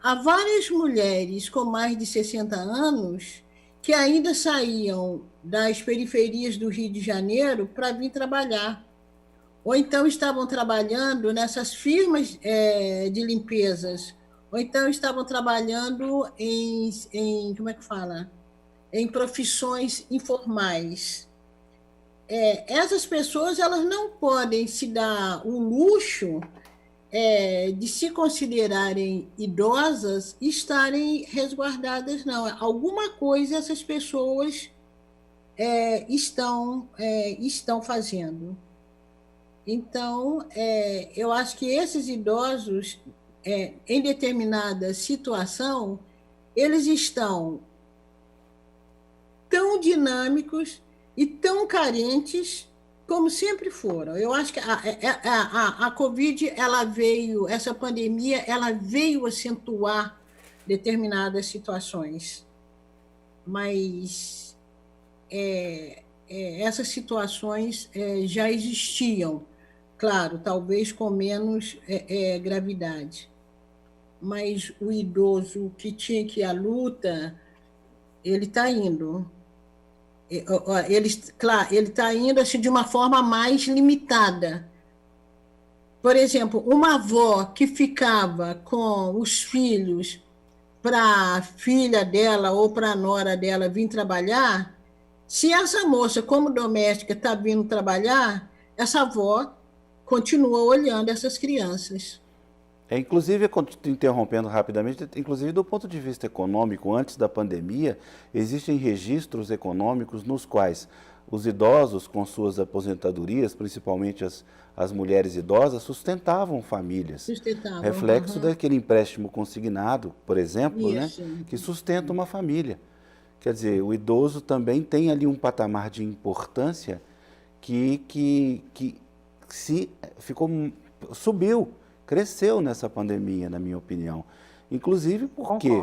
há várias mulheres com mais de 60 anos que ainda saíam das periferias do Rio de Janeiro para vir trabalhar. Ou então estavam trabalhando nessas firmas de limpezas, ou então estavam trabalhando como é que fala? Em profissões informais. Essas pessoas elas não podem se dar o luxo de se considerarem idosas e estarem resguardadas, não. Alguma coisa essas pessoas estão fazendo. Então, eu acho que esses idosos, em determinada situação, eles estão tão dinâmicos e tão carentes como sempre foram. Eu acho que a Covid, essa pandemia, ela veio acentuar determinadas situações, mas essas situações já existiam, claro, talvez com menos gravidade, mas o idoso que tinha que ir à luta, ele está indo. Claro, ele está indo assim, de uma forma mais limitada. Por exemplo, uma avó que ficava com os filhos para a filha dela ou para a nora dela vir trabalhar, se essa moça, como doméstica, está vindo trabalhar, essa avó continua olhando essas crianças. Inclusive, interrompendo rapidamente, inclusive do ponto de vista econômico, antes da pandemia, existem registros econômicos nos quais os idosos, com suas aposentadorias, principalmente as mulheres idosas, sustentavam famílias. Reflexo daquele empréstimo consignado, por exemplo, né, que sustenta uma família. Quer dizer, o idoso também tem ali um patamar de importância que subiu. Cresceu nessa pandemia, na minha opinião. Inclusive porque,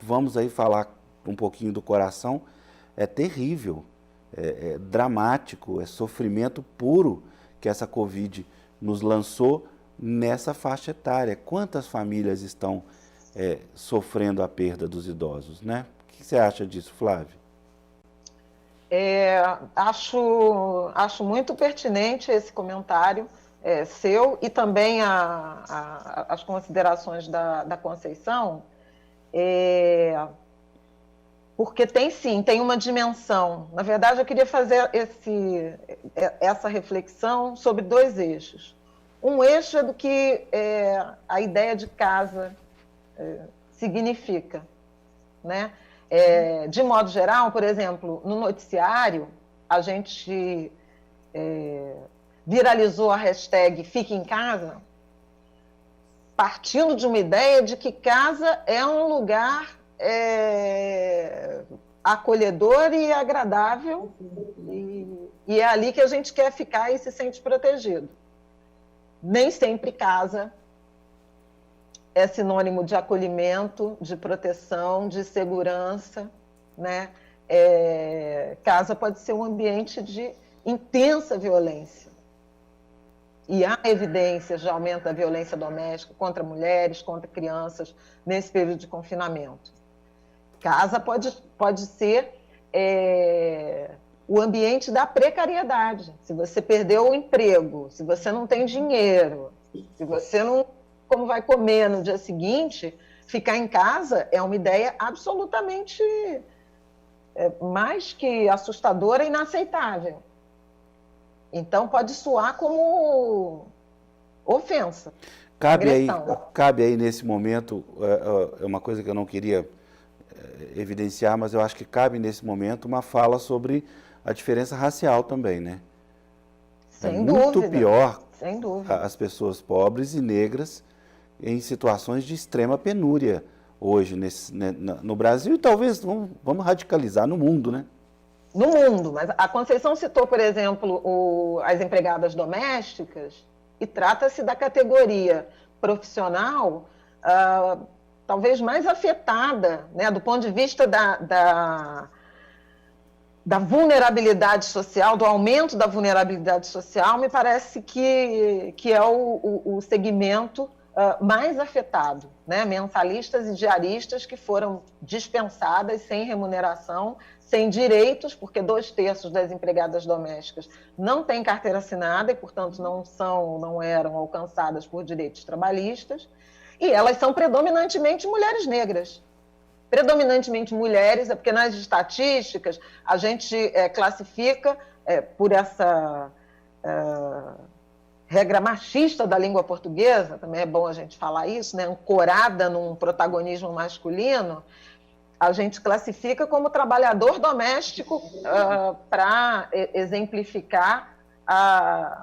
vamos aí falar um pouquinho do coração, é terrível, é dramático, é sofrimento puro que essa Covid nos lançou nessa faixa etária. Quantas famílias estão sofrendo a perda dos idosos, né? O que você acha disso, Flávia? Acho muito pertinente esse comentário seu e também as considerações da Conceição, porque tem uma dimensão. Na verdade, eu queria fazer essa reflexão sobre dois eixos. Um eixo é do que a ideia de casa significa, né? De modo geral, por exemplo, no noticiário, a gente viralizou a hashtag Fique em Casa, partindo de uma ideia de que casa é um lugar acolhedor e agradável, e é ali que a gente quer ficar e se sente protegido. Nem sempre casa é sinônimo de acolhimento, de proteção, de segurança, né? Casa pode ser um ambiente de intensa violência. E há evidências de aumento da violência doméstica contra mulheres, contra crianças, nesse período de confinamento. Casa pode ser o ambiente da precariedade. Se você perdeu o emprego, se você não tem dinheiro, se você não... como vai comer no dia seguinte, ficar em casa é uma ideia absolutamente mais que assustadora e inaceitável. Então, pode soar como ofensa, agressão. Cabe aí nesse momento, é uma coisa que eu não queria evidenciar, mas eu acho que cabe nesse momento uma fala sobre a diferença racial também, né? Sem dúvida. Muito pior sem dúvida. As pessoas pobres e negras em situações de extrema penúria hoje no Brasil e talvez, vamos radicalizar, no mundo, né? No mundo, mas a Conceição citou, por exemplo, as empregadas domésticas, e trata-se da categoria profissional talvez mais afetada, né, do ponto de vista da vulnerabilidade social, do aumento da vulnerabilidade social. Me parece que é o segmento mais afetado, né? Mensalistas e diaristas que foram dispensadas sem remuneração, sem direitos, porque 2/3 das empregadas domésticas não têm carteira assinada e, portanto, não eram alcançadas por direitos trabalhistas, e elas são predominantemente mulheres negras. Predominantemente mulheres, porque nas estatísticas a gente classifica por essa regra machista da língua portuguesa, também é bom a gente falar isso, né? Ancorada num protagonismo masculino, a gente classifica como trabalhador doméstico para exemplificar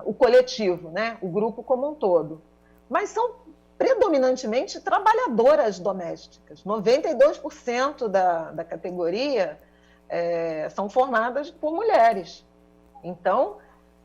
o coletivo, né? O grupo como um todo. Mas são predominantemente trabalhadoras domésticas. 92% da categoria são formadas por mulheres. Então,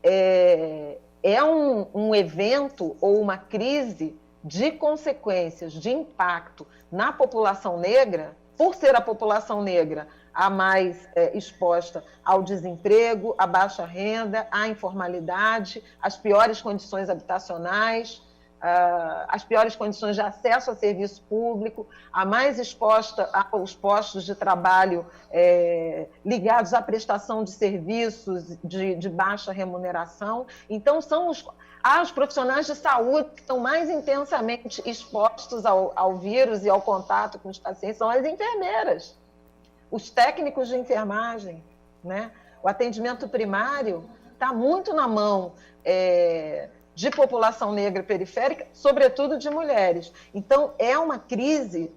é um evento ou uma crise de consequências, de impacto na população negra, por ser a população negra a mais exposta ao desemprego, à baixa renda, à informalidade, às piores condições habitacionais, às piores condições de acesso a serviço público, a mais exposta aos postos de trabalho ligados à prestação de serviços de baixa remuneração. Então, são os profissionais de saúde que estão mais intensamente expostos ao vírus e ao contato com os pacientes, são as enfermeiras, os técnicos de enfermagem, né? O atendimento primário está muito na mão de população negra periférica, sobretudo de mulheres. Então, é uma crise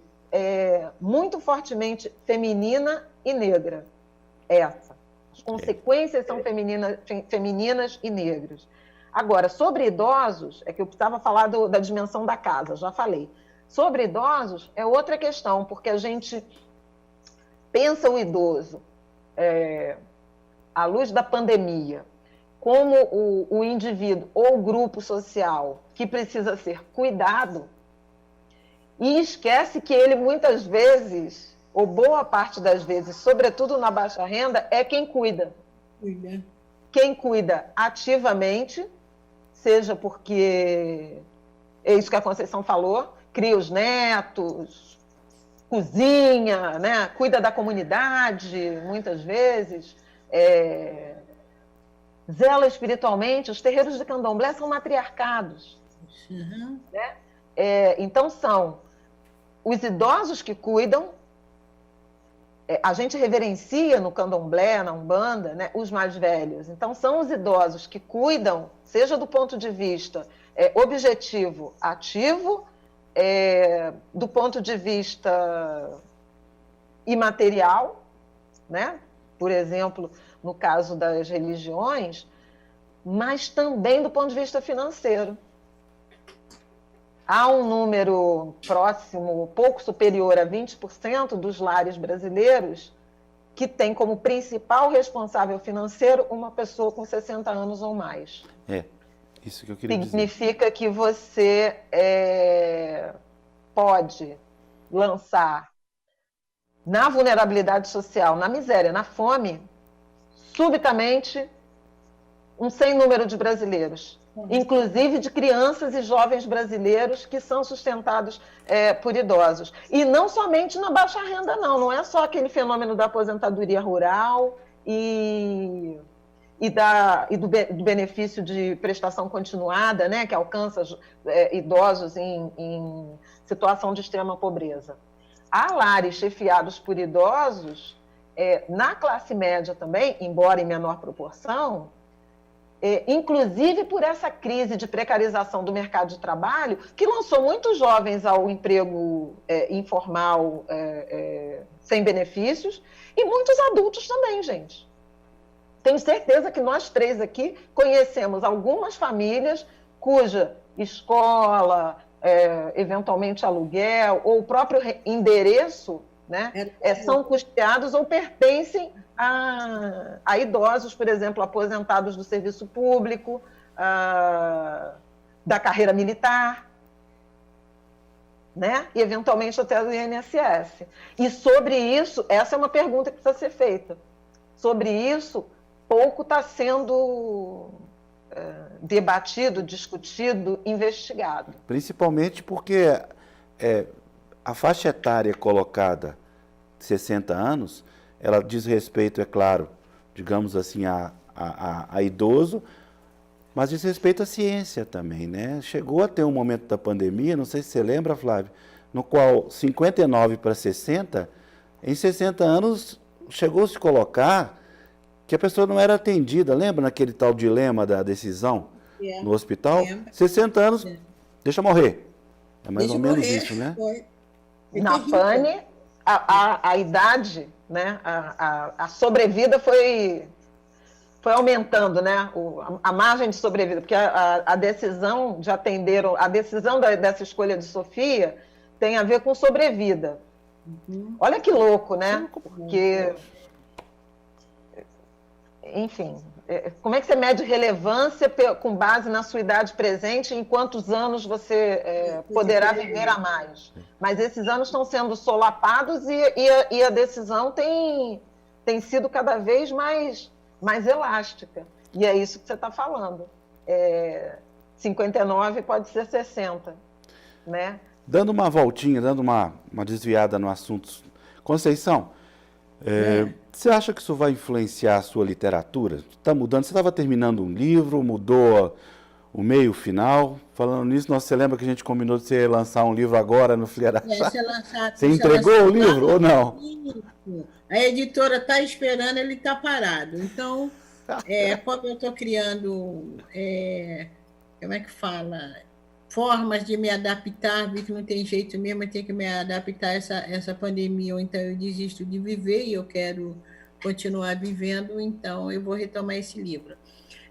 muito fortemente feminina e negra. As consequências são femininas e negras. Agora, sobre idosos, é que eu precisava falar da dimensão da casa, já falei. Sobre idosos, é outra questão, porque a gente pensa o idoso à luz da pandemia como o indivíduo ou o grupo social que precisa ser cuidado e esquece que ele muitas vezes, ou boa parte das vezes, sobretudo na baixa renda, é quem cuida. Quem cuida ativamente, seja porque é isso que a Conceição falou, cria os netos, cozinha, né? Cuida da comunidade, muitas vezes, zela espiritualmente. Os terreiros de candomblé são matriarcados. Uhum. Né? Então, são os idosos que cuidam. A gente reverencia no candomblé, na Umbanda, né, os mais velhos. Então, são os idosos que cuidam, seja do ponto de vista objetivo, ativo, do ponto de vista imaterial, né? Por exemplo, no caso das religiões, mas também do ponto de vista financeiro. Há um número próximo, pouco superior a 20% dos lares brasileiros que tem como principal responsável financeiro uma pessoa com 60 anos ou mais. Isso que eu queria dizer. Significa que você pode lançar na vulnerabilidade social, na miséria, na fome, subitamente, um sem número de brasileiros, inclusive de crianças e jovens brasileiros que são sustentados por idosos. E não somente na baixa renda, não é só aquele fenômeno da aposentadoria rural e do benefício de prestação continuada, né, que alcança idosos em situação de extrema pobreza. Há lares chefiados por idosos, na classe média também, embora em menor proporção, inclusive por essa crise de precarização do mercado de trabalho, que lançou muitos jovens ao emprego informal, sem benefícios, e muitos adultos também, gente. Tenho certeza que nós três aqui conhecemos algumas famílias cuja escola, eventualmente aluguel, ou o próprio endereço, né, são custeados ou pertencem a idosos, por exemplo, aposentados do serviço público, da carreira militar, né, e eventualmente até do INSS. E sobre isso, essa é uma pergunta que precisa ser feita. Sobre isso, pouco está sendo debatido, discutido, investigado. Principalmente porque a faixa etária colocada, 60 anos, ela diz respeito, é claro, digamos assim, a idoso, mas diz respeito à ciência também, né? Chegou a ter um momento da pandemia, não sei se você lembra, Flávio, no qual 59 para 60, em 60 anos chegou a se colocar que a pessoa não era atendida. Lembra naquele tal dilema da decisão no hospital? 60 anos, deixa morrer. É mais ou menos isso, né? Na pane, a idade, né, a sobrevida foi foi aumentando, né, a margem de sobrevida, porque a decisão de atender, a decisão dessa escolha de Sofia tem a ver com sobrevida. Olha que louco, né? Porque, enfim, como é que você mede relevância com base na sua idade presente e em quantos anos você poderá viver a mais? Mas esses anos estão sendo solapados e a decisão tem sido cada vez mais elástica. E é isso que você está falando. 59 pode ser 60, né? Dando uma voltinha, dando uma desviada no assunto. Conceição, você acha que isso vai influenciar a sua literatura? Está mudando? Você estava terminando um livro, mudou o meio, o final? Falando nisso, você lembra que a gente combinou de você lançar um livro agora no Filha da Chave? Você entregou o livro ou não? A editora está esperando, ele está parado. Então, como eu estou criando, como é que fala? Formas de me adaptar, vi que não tem jeito mesmo, eu tenho que me adaptar a essa pandemia, ou então eu desisto de viver e eu quero continuar vivendo, então eu vou retomar esse livro.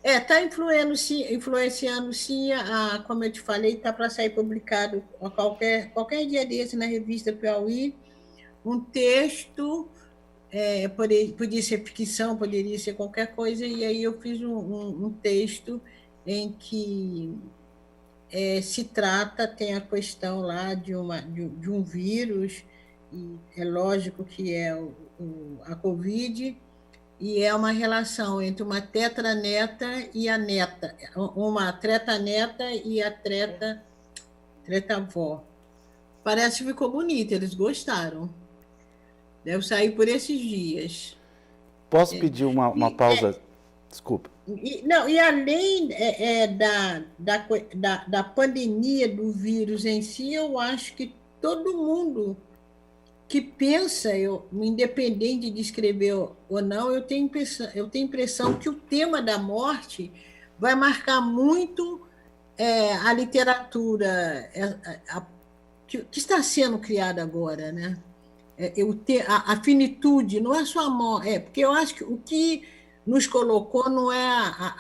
Está influenciando sim, como eu te falei, está para sair publicado qualquer dia desse na revista Piauí, um texto, podia ser ficção, poderia ser qualquer coisa, e aí eu fiz um texto em que se trata, tem a questão lá de um vírus, e é lógico que é a Covid, e é uma relação entre uma tetraneta e a neta, uma tretaneta e a tretavó. Parece que ficou bonito, eles gostaram. Deve sair por esses dias. Posso pedir uma pausa? Desculpa. E além da pandemia do vírus em si, eu acho que todo mundo que pensa, independente de escrever ou não, eu tenho impressão que o tema da morte vai marcar muito a literatura que está sendo criada agora, né? A finitude, não é só a morte, porque eu acho que o que nos colocou não é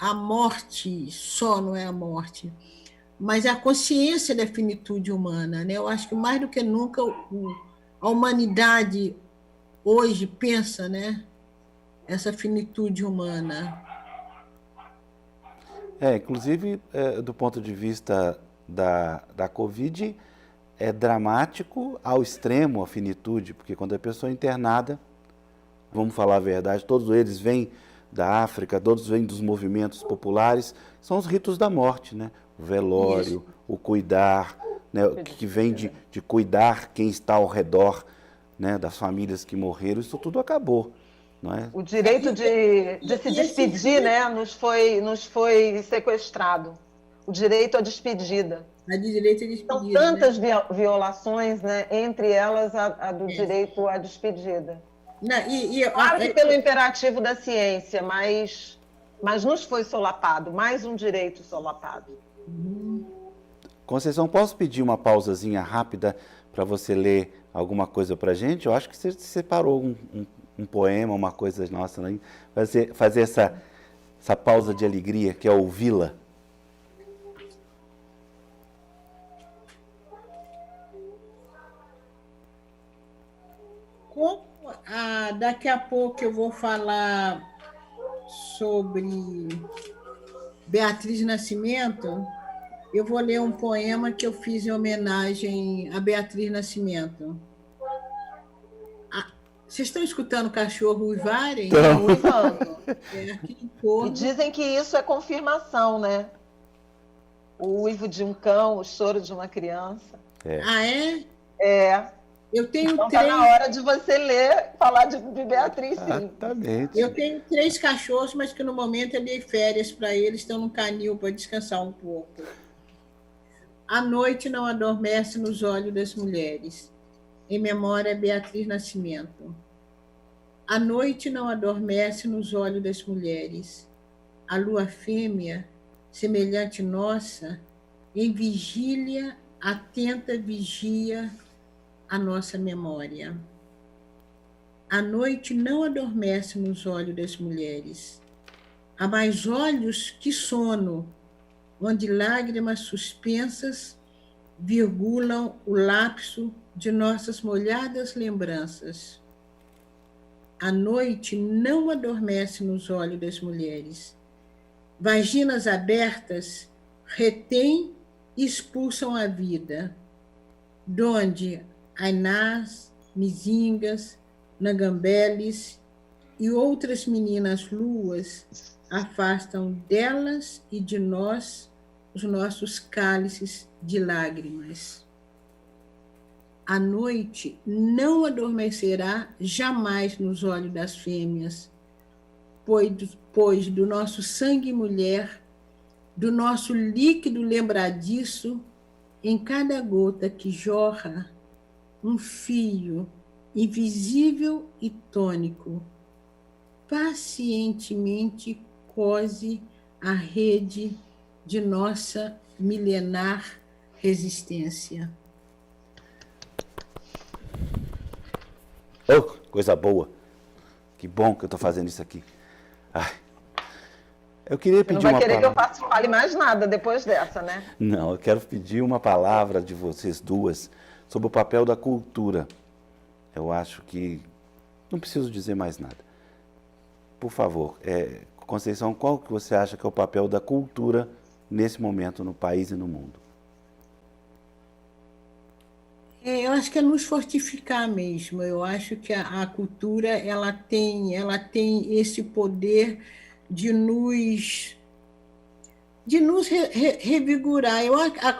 a morte só, não é a morte, mas a consciência da finitude humana, né? Eu acho que mais do que nunca a humanidade hoje pensa, né, essa finitude humana. Inclusive, do ponto de vista da Covid, é dramático ao extremo a finitude, porque quando a pessoa é internada, vamos falar a verdade, todos eles vêm da África, todos vêm dos movimentos populares, são os ritos da morte, né? O velório, o cuidar, né? O que vem de cuidar quem está ao redor, né? Das famílias que morreram, isso tudo acabou. Não é? O direito de se despedir, né? nos foi sequestrado. O direito à despedida. São tantas violações, né? Entre elas a do direito à despedida. Claro que pelo imperativo da ciência, mas nos foi solapado, mais um direito solapado. Conceição, posso pedir uma pausazinha rápida para você ler alguma coisa para a gente? Eu acho que você separou um poema, uma coisa nossa, né? Fazer essa pausa de alegria, que é ouvi-la. Daqui a pouco eu vou falar sobre Beatriz Nascimento, eu vou ler um poema que eu fiz em homenagem a Beatriz Nascimento. Vocês estão escutando o cachorro uivarem? Estão uivando. E dizem que isso é confirmação, né? O uivo de um cão, o choro de uma criança. Eu tenho então está na hora de você falar de Beatriz, sim. Exatamente. Eu tenho 3 cachorros, mas que no momento eu dei férias para eles, estão no canil para descansar um pouco. A noite não adormece nos olhos das mulheres. Em memória a Beatriz Nascimento. A noite não adormece nos olhos das mulheres. A lua fêmea, semelhante nossa, em vigília, atenta vigia a nossa memória. A noite não adormece nos olhos das mulheres. há mais olhos que sono, onde lágrimas suspensas virgulam o lapso de nossas molhadas lembranças. A noite não adormece nos olhos das mulheres. Vaginas abertas retêm e expulsam a vida, donde Ainás, Mizingas, Nagambeles e outras meninas luas afastam delas e de nós os nossos cálices de lágrimas. A noite não adormecerá jamais nos olhos das fêmeas, pois do nosso sangue mulher, do nosso líquido lembradiço, em cada gota que jorra, um fio invisível e tônico, pacientemente cose a rede de nossa milenar resistência. Oh, coisa boa. Que bom que eu estou fazendo isso aqui. Ai. Eu queria pedir não vai uma querer palavra. que eu fale mais nada depois dessa, né? Não, eu quero pedir uma palavra de vocês duas sobre o papel da cultura. Eu acho que não preciso dizer mais nada. Por favor, Conceição, qual que você acha que é o papel da cultura nesse momento no país e no mundo? Eu acho que é nos fortificar mesmo. Eu acho que a cultura ela tem esse poder de nos revigorar.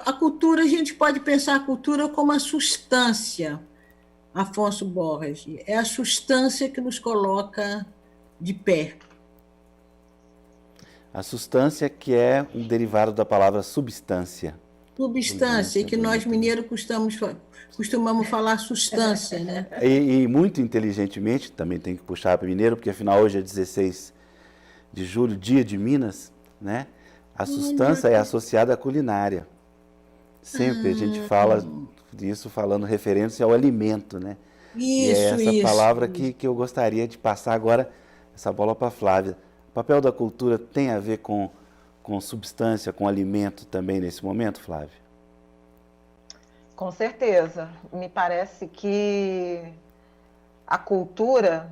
A cultura, a gente pode pensar a cultura como a substância, Afonso Borges. É a substância que nos coloca de pé. A substância que é um derivado da palavra substância. Substância, que nós mineiros costumamos falar substância, né? E muito inteligentemente, também tem que puxar para o mineiro, porque afinal hoje é 16 de julho, dia de Minas, né? A substância é associada à culinária. Sempre a gente fala disso falando referência ao alimento, né? E é essa palavra que eu gostaria de passar agora, essa bola para a Flávia. O papel da cultura tem a ver com substância, com alimento também nesse momento, Flávia? Com certeza. Me parece que a cultura,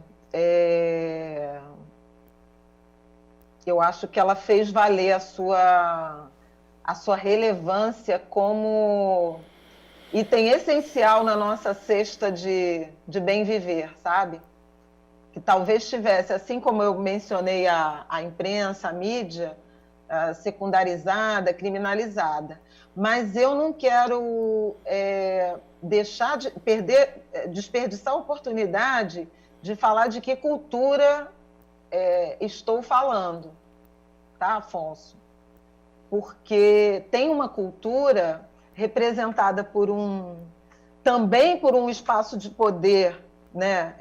eu acho que ela fez valer a sua relevância como item essencial na nossa cesta de bem viver, sabe? Que talvez tivesse, assim como eu mencionei a imprensa, a mídia, secundarizada, criminalizada. Mas eu não quero deixar de desperdiçar a oportunidade de falar de que cultura estou falando, tá, Afonso? Porque tem uma cultura representada também por um espaço de poder, né,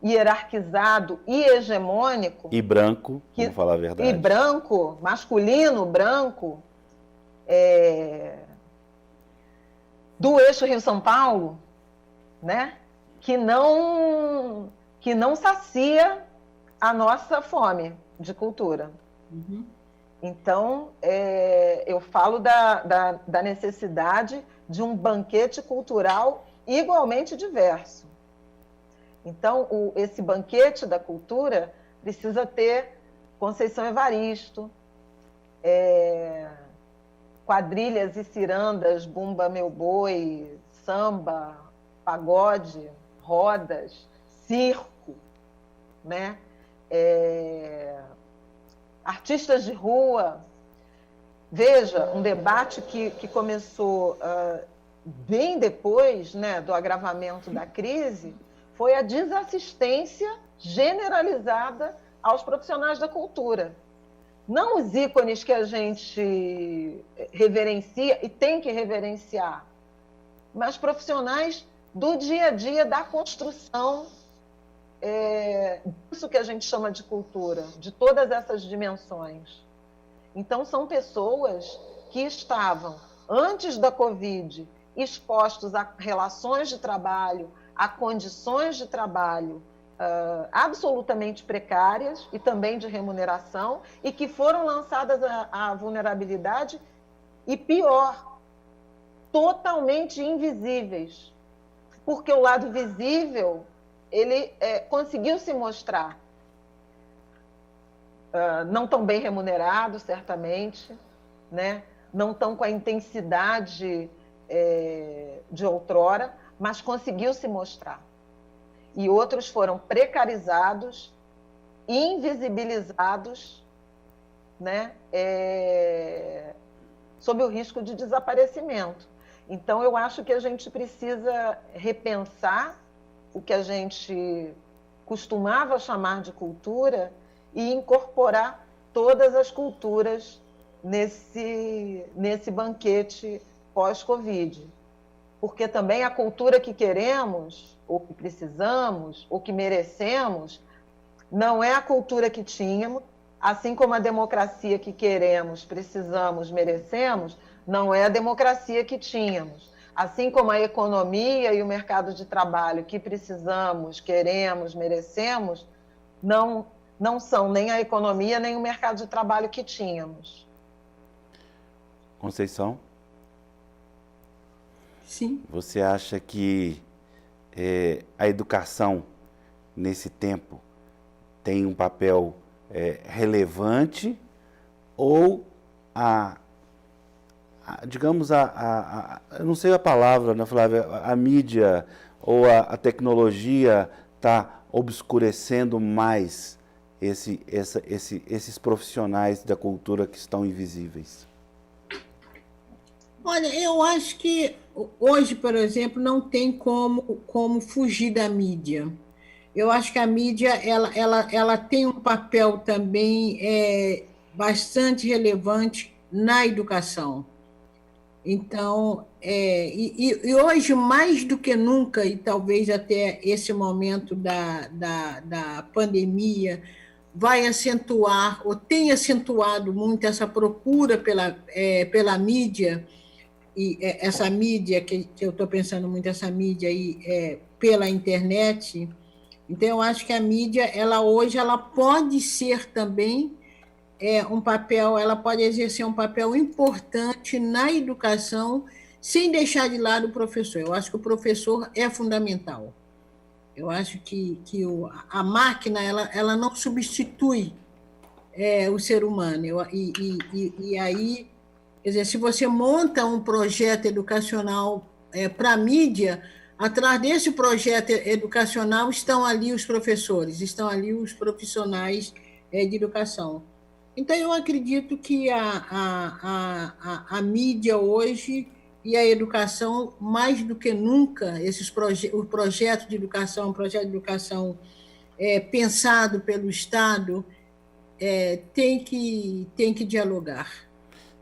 hierarquizado e hegemônico. E branco, vamos falar a verdade. E branco, masculino, branco, do eixo Rio-São Paulo, né, que não sacia a nossa fome de cultura. Uhum. Então, eu falo da necessidade de um banquete cultural igualmente diverso. Então, esse banquete da cultura precisa ter Conceição Evaristo, quadrilhas e cirandas, bumba meu boi, samba, pagode, rodas, circo, né? Artistas de rua. Veja, um debate que começou bem depois, né, do agravamento da crise, foi a desassistência generalizada aos profissionais da cultura. Não os ícones que a gente reverencia e tem que reverenciar, mas profissionais do dia a dia, da construção, isso que a gente chama de cultura, de todas essas dimensões. Então, são pessoas que estavam, antes da Covid, expostos a relações de trabalho, a condições de trabalho absolutamente precárias e também de remuneração, e que foram lançadas à vulnerabilidade, e pior, totalmente invisíveis, porque o lado visível ele conseguiu se mostrar. Não tão bem remunerados, certamente, né? Não tão com a intensidade de outrora, mas conseguiu se mostrar. E outros foram precarizados, invisibilizados, né? Sob o risco de desaparecimento. Então, eu acho que a gente precisa repensar o que a gente costumava chamar de cultura e incorporar todas as culturas nesse banquete pós-Covid. Porque também a cultura que queremos, ou que precisamos, ou que merecemos, não é a cultura que tínhamos, assim como a democracia que queremos, precisamos, merecemos, não é a democracia que tínhamos. Assim como a economia e o mercado de trabalho que precisamos, queremos, merecemos, não são nem a economia nem o mercado de trabalho que tínhamos. Conceição? Sim. Você acha que a educação, nesse tempo, tem um papel relevante ou digamos, eu não sei a palavra, né, Flávia, a mídia ou a tecnologia está obscurecendo mais esses profissionais da cultura que estão invisíveis? Olha, eu acho que hoje, por exemplo, não tem como fugir da mídia. Eu acho que a mídia ela tem um papel também bastante relevante na educação. Então, e hoje, mais do que nunca, e talvez até esse momento da pandemia, vai acentuar, ou tem acentuado muito essa procura pela mídia, e essa mídia, que eu estou pensando muito, essa mídia aí, pela internet. Então, eu acho que a mídia, hoje, ela pode ser também ela pode exercer um papel importante na educação, sem deixar de lado o professor. Eu acho que o professor é fundamental. Eu acho que a máquina ela não substitui o ser humano. E aí, quer dizer, se você monta um projeto educacional para a mídia, atrás desse projeto educacional estão ali os professores, estão ali os profissionais de educação. Então, eu acredito que a mídia hoje e a educação, mais do que nunca, o projeto de educação, pensado pelo Estado, tem que dialogar.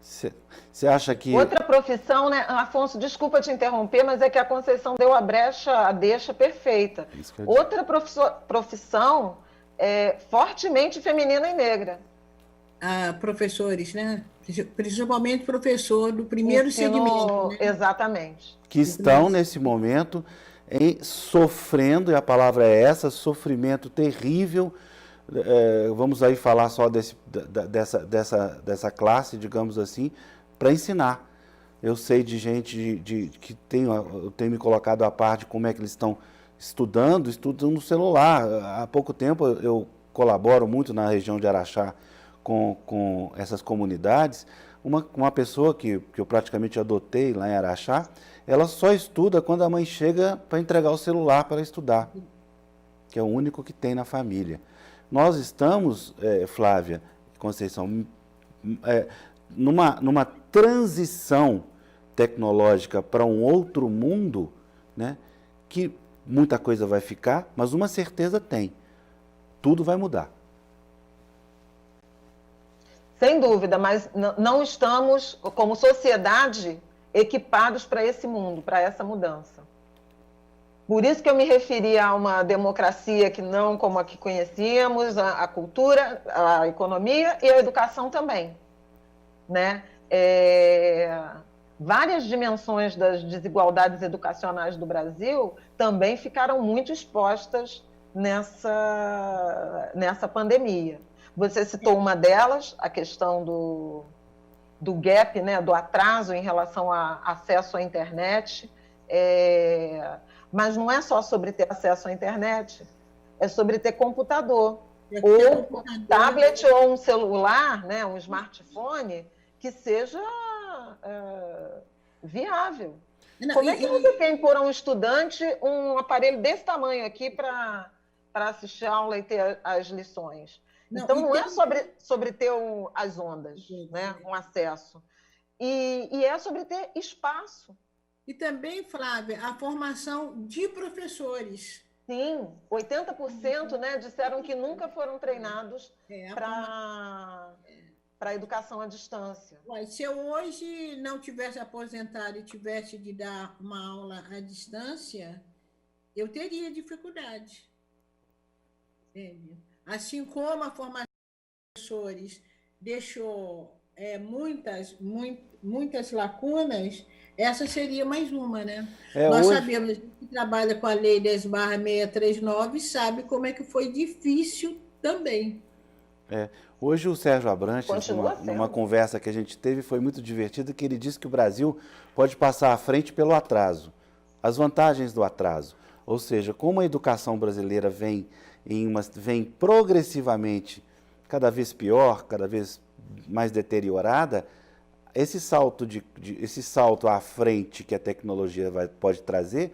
Você acha que... Outra profissão, né, Afonso, desculpa te interromper, mas é que a Conceição deu a deixa perfeita. Outra profissão fortemente feminina e negra. Professores, né? Principalmente professor do primeiro segmento. Né? Exatamente. Que estão, nesse momento, sofrendo, e a palavra é essa, sofrimento terrível. Vamos aí falar só dessa classe, digamos assim, para ensinar. Eu sei de gente que tem me colocado à par de como é que eles estão estudando no celular. Há pouco tempo eu colaboro muito na região de Araxá com essas comunidades. Uma pessoa que eu praticamente adotei lá em Araxá, ela só estuda quando a mãe chega para entregar o celular para estudar, que é o único que tem na família. Nós estamos, Flávia, Conceição, numa transição tecnológica para um outro mundo, né, que muita coisa vai ficar, mas uma certeza tem: tudo vai mudar. Sem dúvida, mas não estamos, como sociedade, equipados para esse mundo, para essa mudança. Por isso que eu me referi a uma democracia que não como a que conhecíamos, a cultura, a economia e a educação também. Né? Várias dimensões das desigualdades educacionais do Brasil também ficaram muito expostas nessa pandemia. Você citou uma delas, a questão do gap, né, do atraso em relação a acesso à internet, mas não é só sobre ter acesso à internet, é sobre ter computador, ou um tablet ou um celular, né, um smartphone, que seja viável. Como é que você quer impor a um estudante um aparelho desse tamanho aqui para assistir a aula e ter as lições? Então, não é sobre ter as ondas, né? Um acesso. E é sobre ter espaço. E também, Flávia, a formação de professores. Sim, 80%, né, disseram que nunca foram treinados para a educação à distância. Se eu hoje não tivesse aposentado e tivesse de dar uma aula à distância, eu teria dificuldade. Entende? Assim como a formação de professores deixou muitas lacunas, essa seria mais uma, né? Nós sabemos, a gente que trabalha com a Lei 10.639 sabe como é que foi difícil também. Hoje o Sérgio Abranches, numa conversa que a gente teve, foi muito divertido, que ele disse que o Brasil pode passar à frente pelo atraso, as vantagens do atraso. Ou seja, como a educação brasileira vem progressivamente cada vez pior, cada vez mais deteriorada, esse salto à frente que a tecnologia pode trazer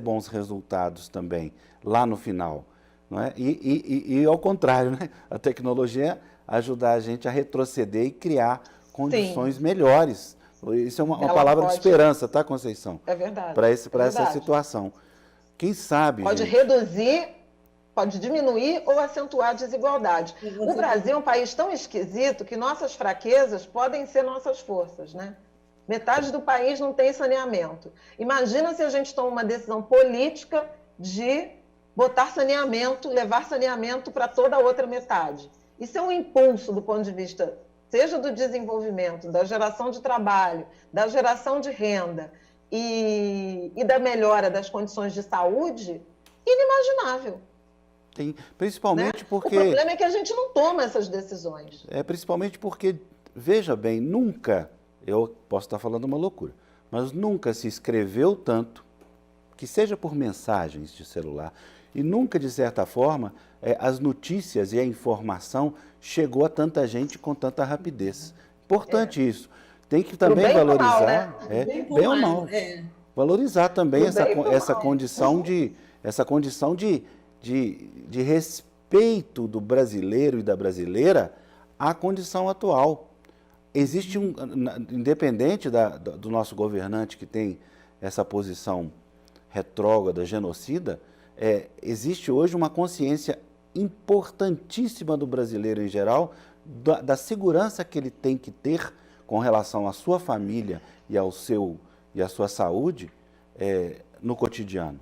bons resultados também, lá no final. Não é? E ao contrário, né? A tecnologia ajudar a gente a retroceder e criar condições melhores. Isso é uma palavra de esperança, tá, Conceição? É verdade. Para essa situação. Quem sabe... Pode reduzir, pode diminuir ou acentuar a desigualdade. O Brasil é um país tão esquisito que nossas fraquezas podem ser nossas forças, né? Metade do país não tem saneamento. Imagina se a gente toma uma decisão política de botar saneamento, levar saneamento para toda a outra metade. Isso é um impulso do ponto de vista, seja do desenvolvimento, da geração de trabalho, da geração de renda e da melhora das condições de saúde, inimaginável. Principalmente, né? Porque... O problema é que a gente não toma essas decisões. Principalmente porque, veja bem, nunca, eu posso estar falando uma loucura, mas nunca se escreveu tanto, que seja por mensagens de celular, e nunca, de certa forma, as notícias e a informação chegou a tanta gente com tanta rapidez. Importante isso. Tem que também valorizar, mal, né? Bem ou mal. Valorizar também essa condição de respeito do brasileiro e da brasileira à condição atual. Existe independente do nosso governante que tem essa posição retrógrada, genocida, existe hoje uma consciência importantíssima do brasileiro em geral da segurança que ele tem que ter com relação à sua família e à sua saúde no cotidiano.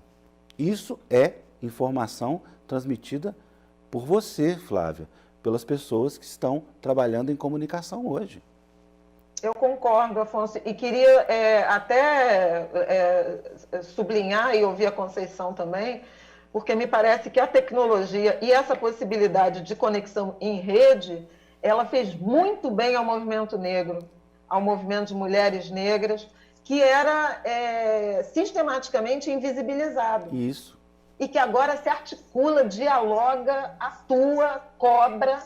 Isso é informação transmitida por você, Flávia, pelas pessoas que estão trabalhando em comunicação hoje. Eu concordo, Afonso, e queria sublinhar e ouvir a Conceição também, porque me parece que a tecnologia e essa possibilidade de conexão em rede, ela fez muito bem ao movimento negro, ao movimento de mulheres negras, que era sistematicamente invisibilizado. Isso. E que agora se articula, dialoga, atua, cobra,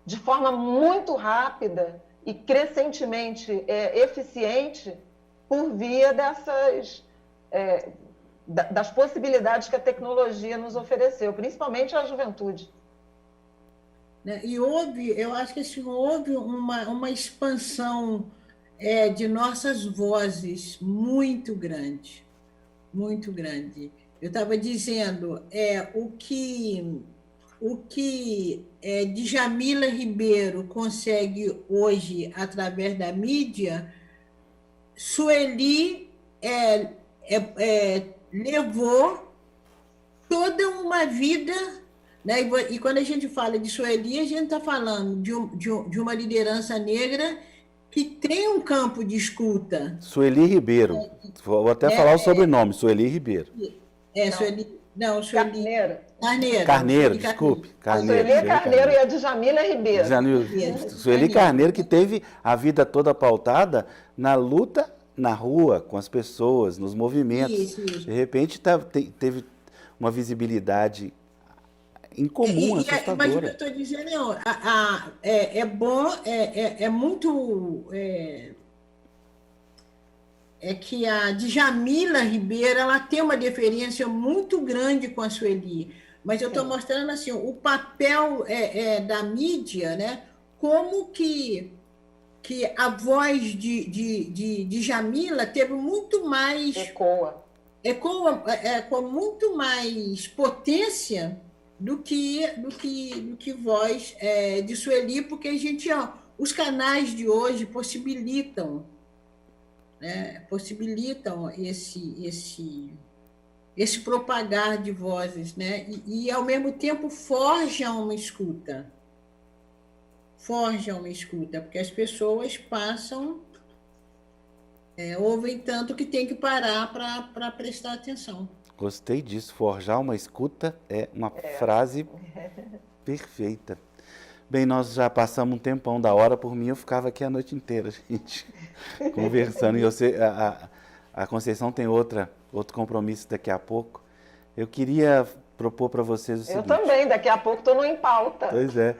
de forma muito rápida e crescentemente eficiente por via das possibilidades que a tecnologia nos ofereceu, principalmente à juventude. E eu acho que assim, houve uma expansão de nossas vozes muito grande, muito grande. Eu estava dizendo, o que Djamila Ribeiro consegue hoje através da mídia, Sueli levou toda uma vida, né? E quando a gente fala de Sueli, a gente está falando de uma liderança negra que tem um campo de escuta. Sueli Ribeiro, vou até falar o sobrenome, Sueli Ribeiro. Sueli. Não, Sueli Carneiro. Carneiro, Sueli desculpe. A Sueli Carneiro e a Djamila Ribeiro. Sueli Carneiro, que teve a vida toda pautada na luta na rua, com as pessoas, nos movimentos. Isso. De repente teve uma visibilidade incomum, Mas o que eu assustadora. estou dizendo é bom, é muito... É que a Djamila Ribeiro, ela tem uma diferença muito grande com a Sueli, mas eu estou mostrando assim, o papel da mídia, né? Como que a voz de Djamila teve muito mais... Ecoa com muito mais potência do que voz de Sueli, porque a gente, os canais de hoje possibilitam esse propagar de vozes, né? E ao mesmo tempo forjam uma escuta, porque as pessoas passam, ouvem tanto que tem que parar para prestar atenção. Gostei disso, forjar uma escuta é uma frase perfeita. Bem, nós já passamos um tempão da hora, por mim eu ficava aqui a noite inteira, gente, conversando. E a Conceição tem outro compromisso daqui a pouco. Eu queria propor para vocês o seguinte. Eu também, daqui a pouco estou no Em Pauta. Pois é.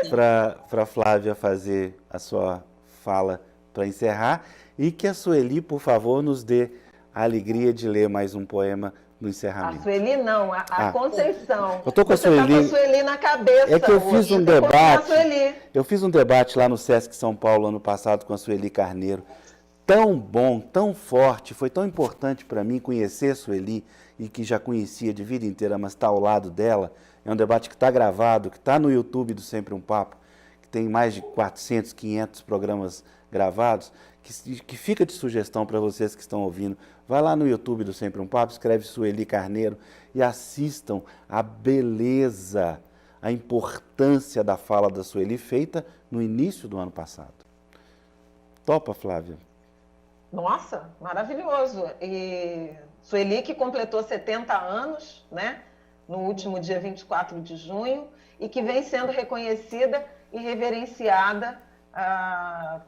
Para Flávia fazer a sua fala para encerrar e que a Sueli, por favor, nos dê a alegria de ler mais um poema no encerramento. A Sueli não, a Conceição. Eu tô com a Você está Sueli. com a Sueli na cabeça. É que eu fiz um debate. Eu fiz um debate lá no Sesc São Paulo ano passado com a Sueli Carneiro. Tão bom, tão forte, foi tão importante para mim conhecer a Sueli e que já conhecia de vida inteira, mas está ao lado dela. É um debate que está gravado, que está no YouTube do Sempre um Papo, que tem mais de 400, 500 programas gravados, que fica de sugestão para vocês que estão ouvindo. Vai lá no YouTube do Sempre um Papo, escreve Sueli Carneiro e assistam a beleza, a importância da fala da Sueli feita no início do ano passado. Topa, Flávia? Nossa, maravilhoso. E Sueli que completou 70 anos, né? No último dia 24 de junho, e que vem sendo reconhecida e reverenciada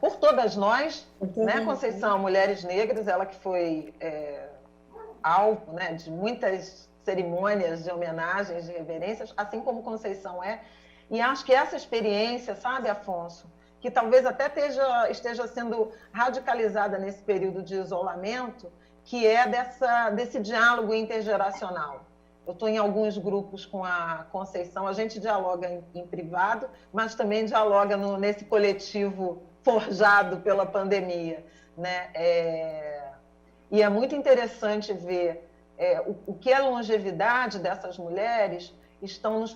por todas nós, né, Conceição? Mulheres negras, ela que foi alvo, né, de muitas cerimônias de homenagens, de reverências, assim como Conceição é. E acho que essa experiência, sabe, Afonso, que talvez até esteja sendo radicalizada nesse período de isolamento, que é desse diálogo intergeracional. Eu estou em alguns grupos com a Conceição, a gente dialoga em privado, mas também dialoga nesse coletivo forjado pela pandemia, né? E é muito interessante ver o que a longevidade dessas mulheres está nos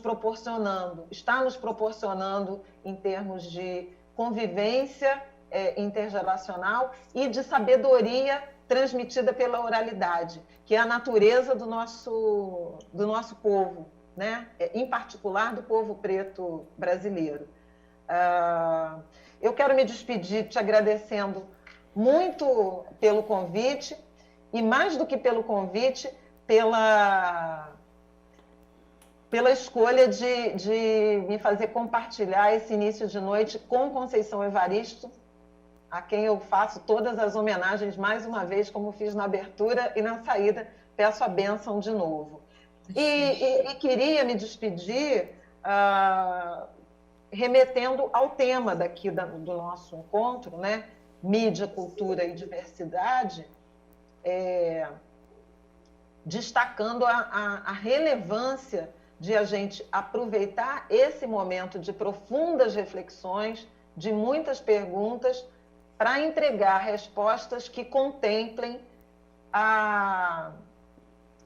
proporcionando em termos de convivência intergeracional e de sabedoria transmitida pela oralidade, que é a natureza do nosso povo, né? Em particular do povo preto brasileiro. Eu quero me despedir te agradecendo muito pelo convite e, mais do que pelo convite, pela escolha de me fazer compartilhar esse início de noite com Conceição Evaristo, a quem eu faço todas as homenagens mais uma vez, como fiz na abertura e na saída, peço a bênção de novo. E queria me despedir remetendo ao tema daqui do nosso encontro, né? Mídia, cultura e diversidade, destacando a relevância de a gente aproveitar esse momento de profundas reflexões, de muitas perguntas, para entregar respostas que contemplem a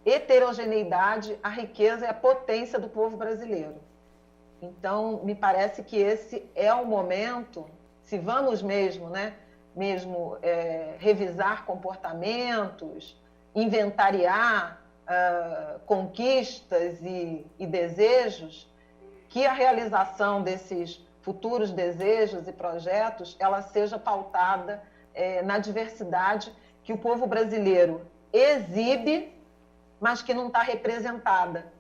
heterogeneidade, a riqueza e a potência do povo brasileiro. Então, me parece que esse é o momento, se vamos mesmo, né, revisar comportamentos, inventariar conquistas e desejos, que a realização desses futuros desejos e projetos, ela seja pautada na diversidade que o povo brasileiro exibe, mas que não está representada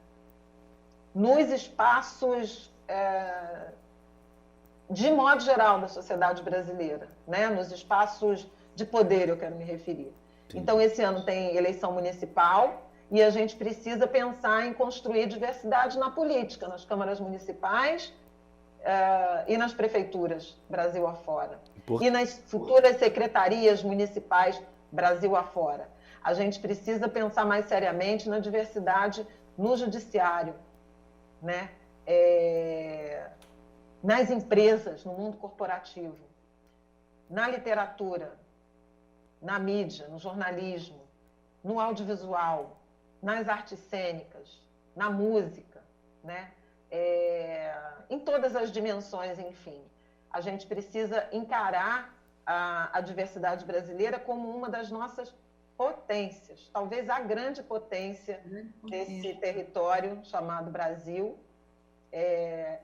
nos espaços, de modo geral, da sociedade brasileira, né? Nos espaços de poder, eu quero me referir. Sim. Então, esse ano tem eleição municipal e a gente precisa pensar em construir diversidade na política, nas câmaras municipais e nas prefeituras, Brasil afora. E nas futuras secretarias municipais, Brasil afora. A gente precisa pensar mais seriamente na diversidade no judiciário, né? Nas empresas, no mundo corporativo, na literatura, na mídia, no jornalismo, no audiovisual, nas artes cênicas, na música, né? Em todas as dimensões, enfim. A gente precisa encarar a diversidade brasileira como uma das nossas potências, talvez a grande potência desse território chamado Brasil.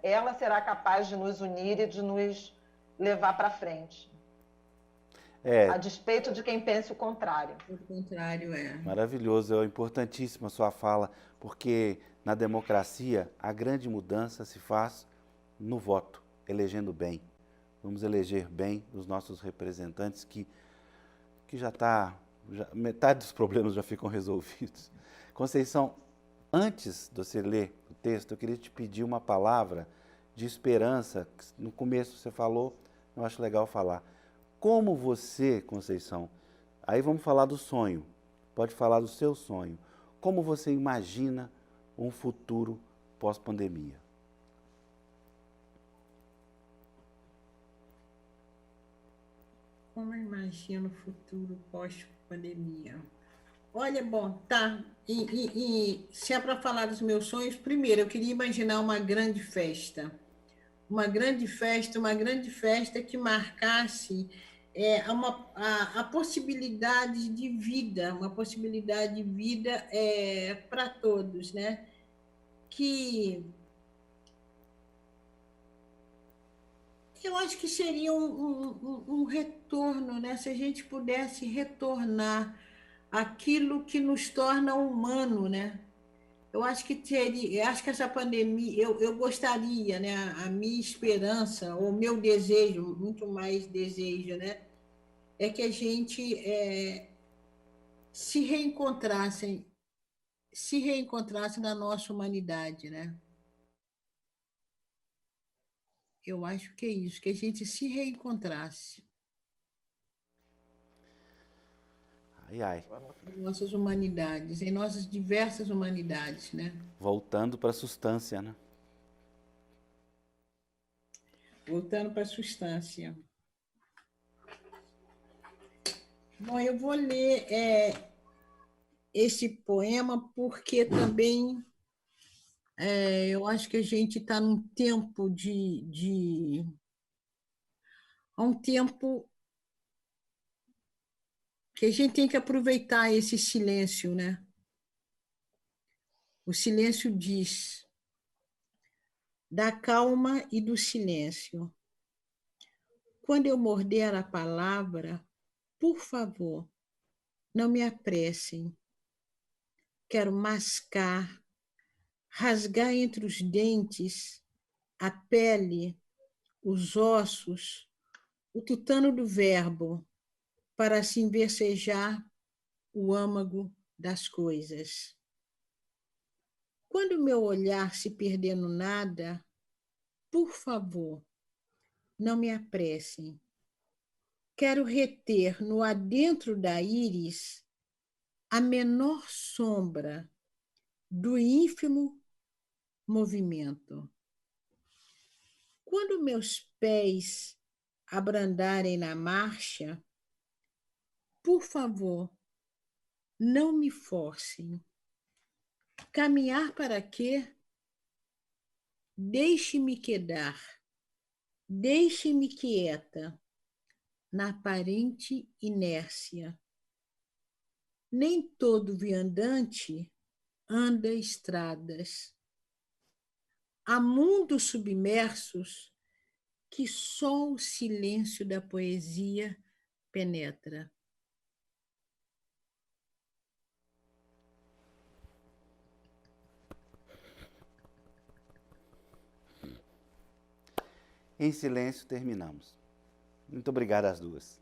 Ela será capaz de nos unir e de nos levar para frente. A despeito de quem pense o contrário. O contrário Maravilhoso, é importantíssima a sua fala, porque na democracia a grande mudança se faz no voto, elegendo bem. Vamos eleger bem os nossos representantes que metade dos problemas já ficam resolvidos. Conceição, antes de você ler o texto, eu queria te pedir uma palavra de esperança. No começo você falou, eu acho legal falar. Como você, Conceição, aí vamos falar do sonho, pode falar do seu sonho. Como você imagina um futuro pós-pandemia? Como eu imagino o futuro pós-pandemia? Olha, bom, tá. Se é para falar dos meus sonhos, primeiro, eu queria imaginar uma grande festa. Uma grande festa que marcasse a possibilidade de vida, uma possibilidade de vida para todos, né? Que eu acho que seria um retorno, né? Se a gente pudesse retornar aquilo que nos torna humano, né? Eu acho que essa pandemia, eu gostaria, né? A minha esperança, o meu desejo, muito mais desejo, né? É que a gente se reencontrasse na nossa humanidade, né? Eu acho que é isso, que a gente se reencontrasse. Em nossas humanidades, em nossas diversas humanidades, né? Voltando para a substância, né? Voltando para a substância. Bom, eu vou ler esse poema porque também eu acho que a gente está num tempo há um tempo que a gente tem que aproveitar esse silêncio, né? O silêncio diz, da calma e do silêncio. Quando eu morder a palavra, por favor, não me apressem. Quero mascar, rasgar entre os dentes a pele, os ossos, o tutano do verbo, para assim versejar o âmago das coisas. Quando o meu olhar se perder no nada, por favor, não me apressem. Quero reter no adentro da íris a menor sombra do ínfimo movimento. Quando meus pés abrandarem na marcha, por favor, não me forcem. Caminhar para quê? Deixe-me quedar, deixe-me quieta, na aparente inércia. Nem todo viandante anda estradas. Há mundos submersos que só o silêncio da poesia penetra. Em silêncio terminamos. Muito obrigado às duas.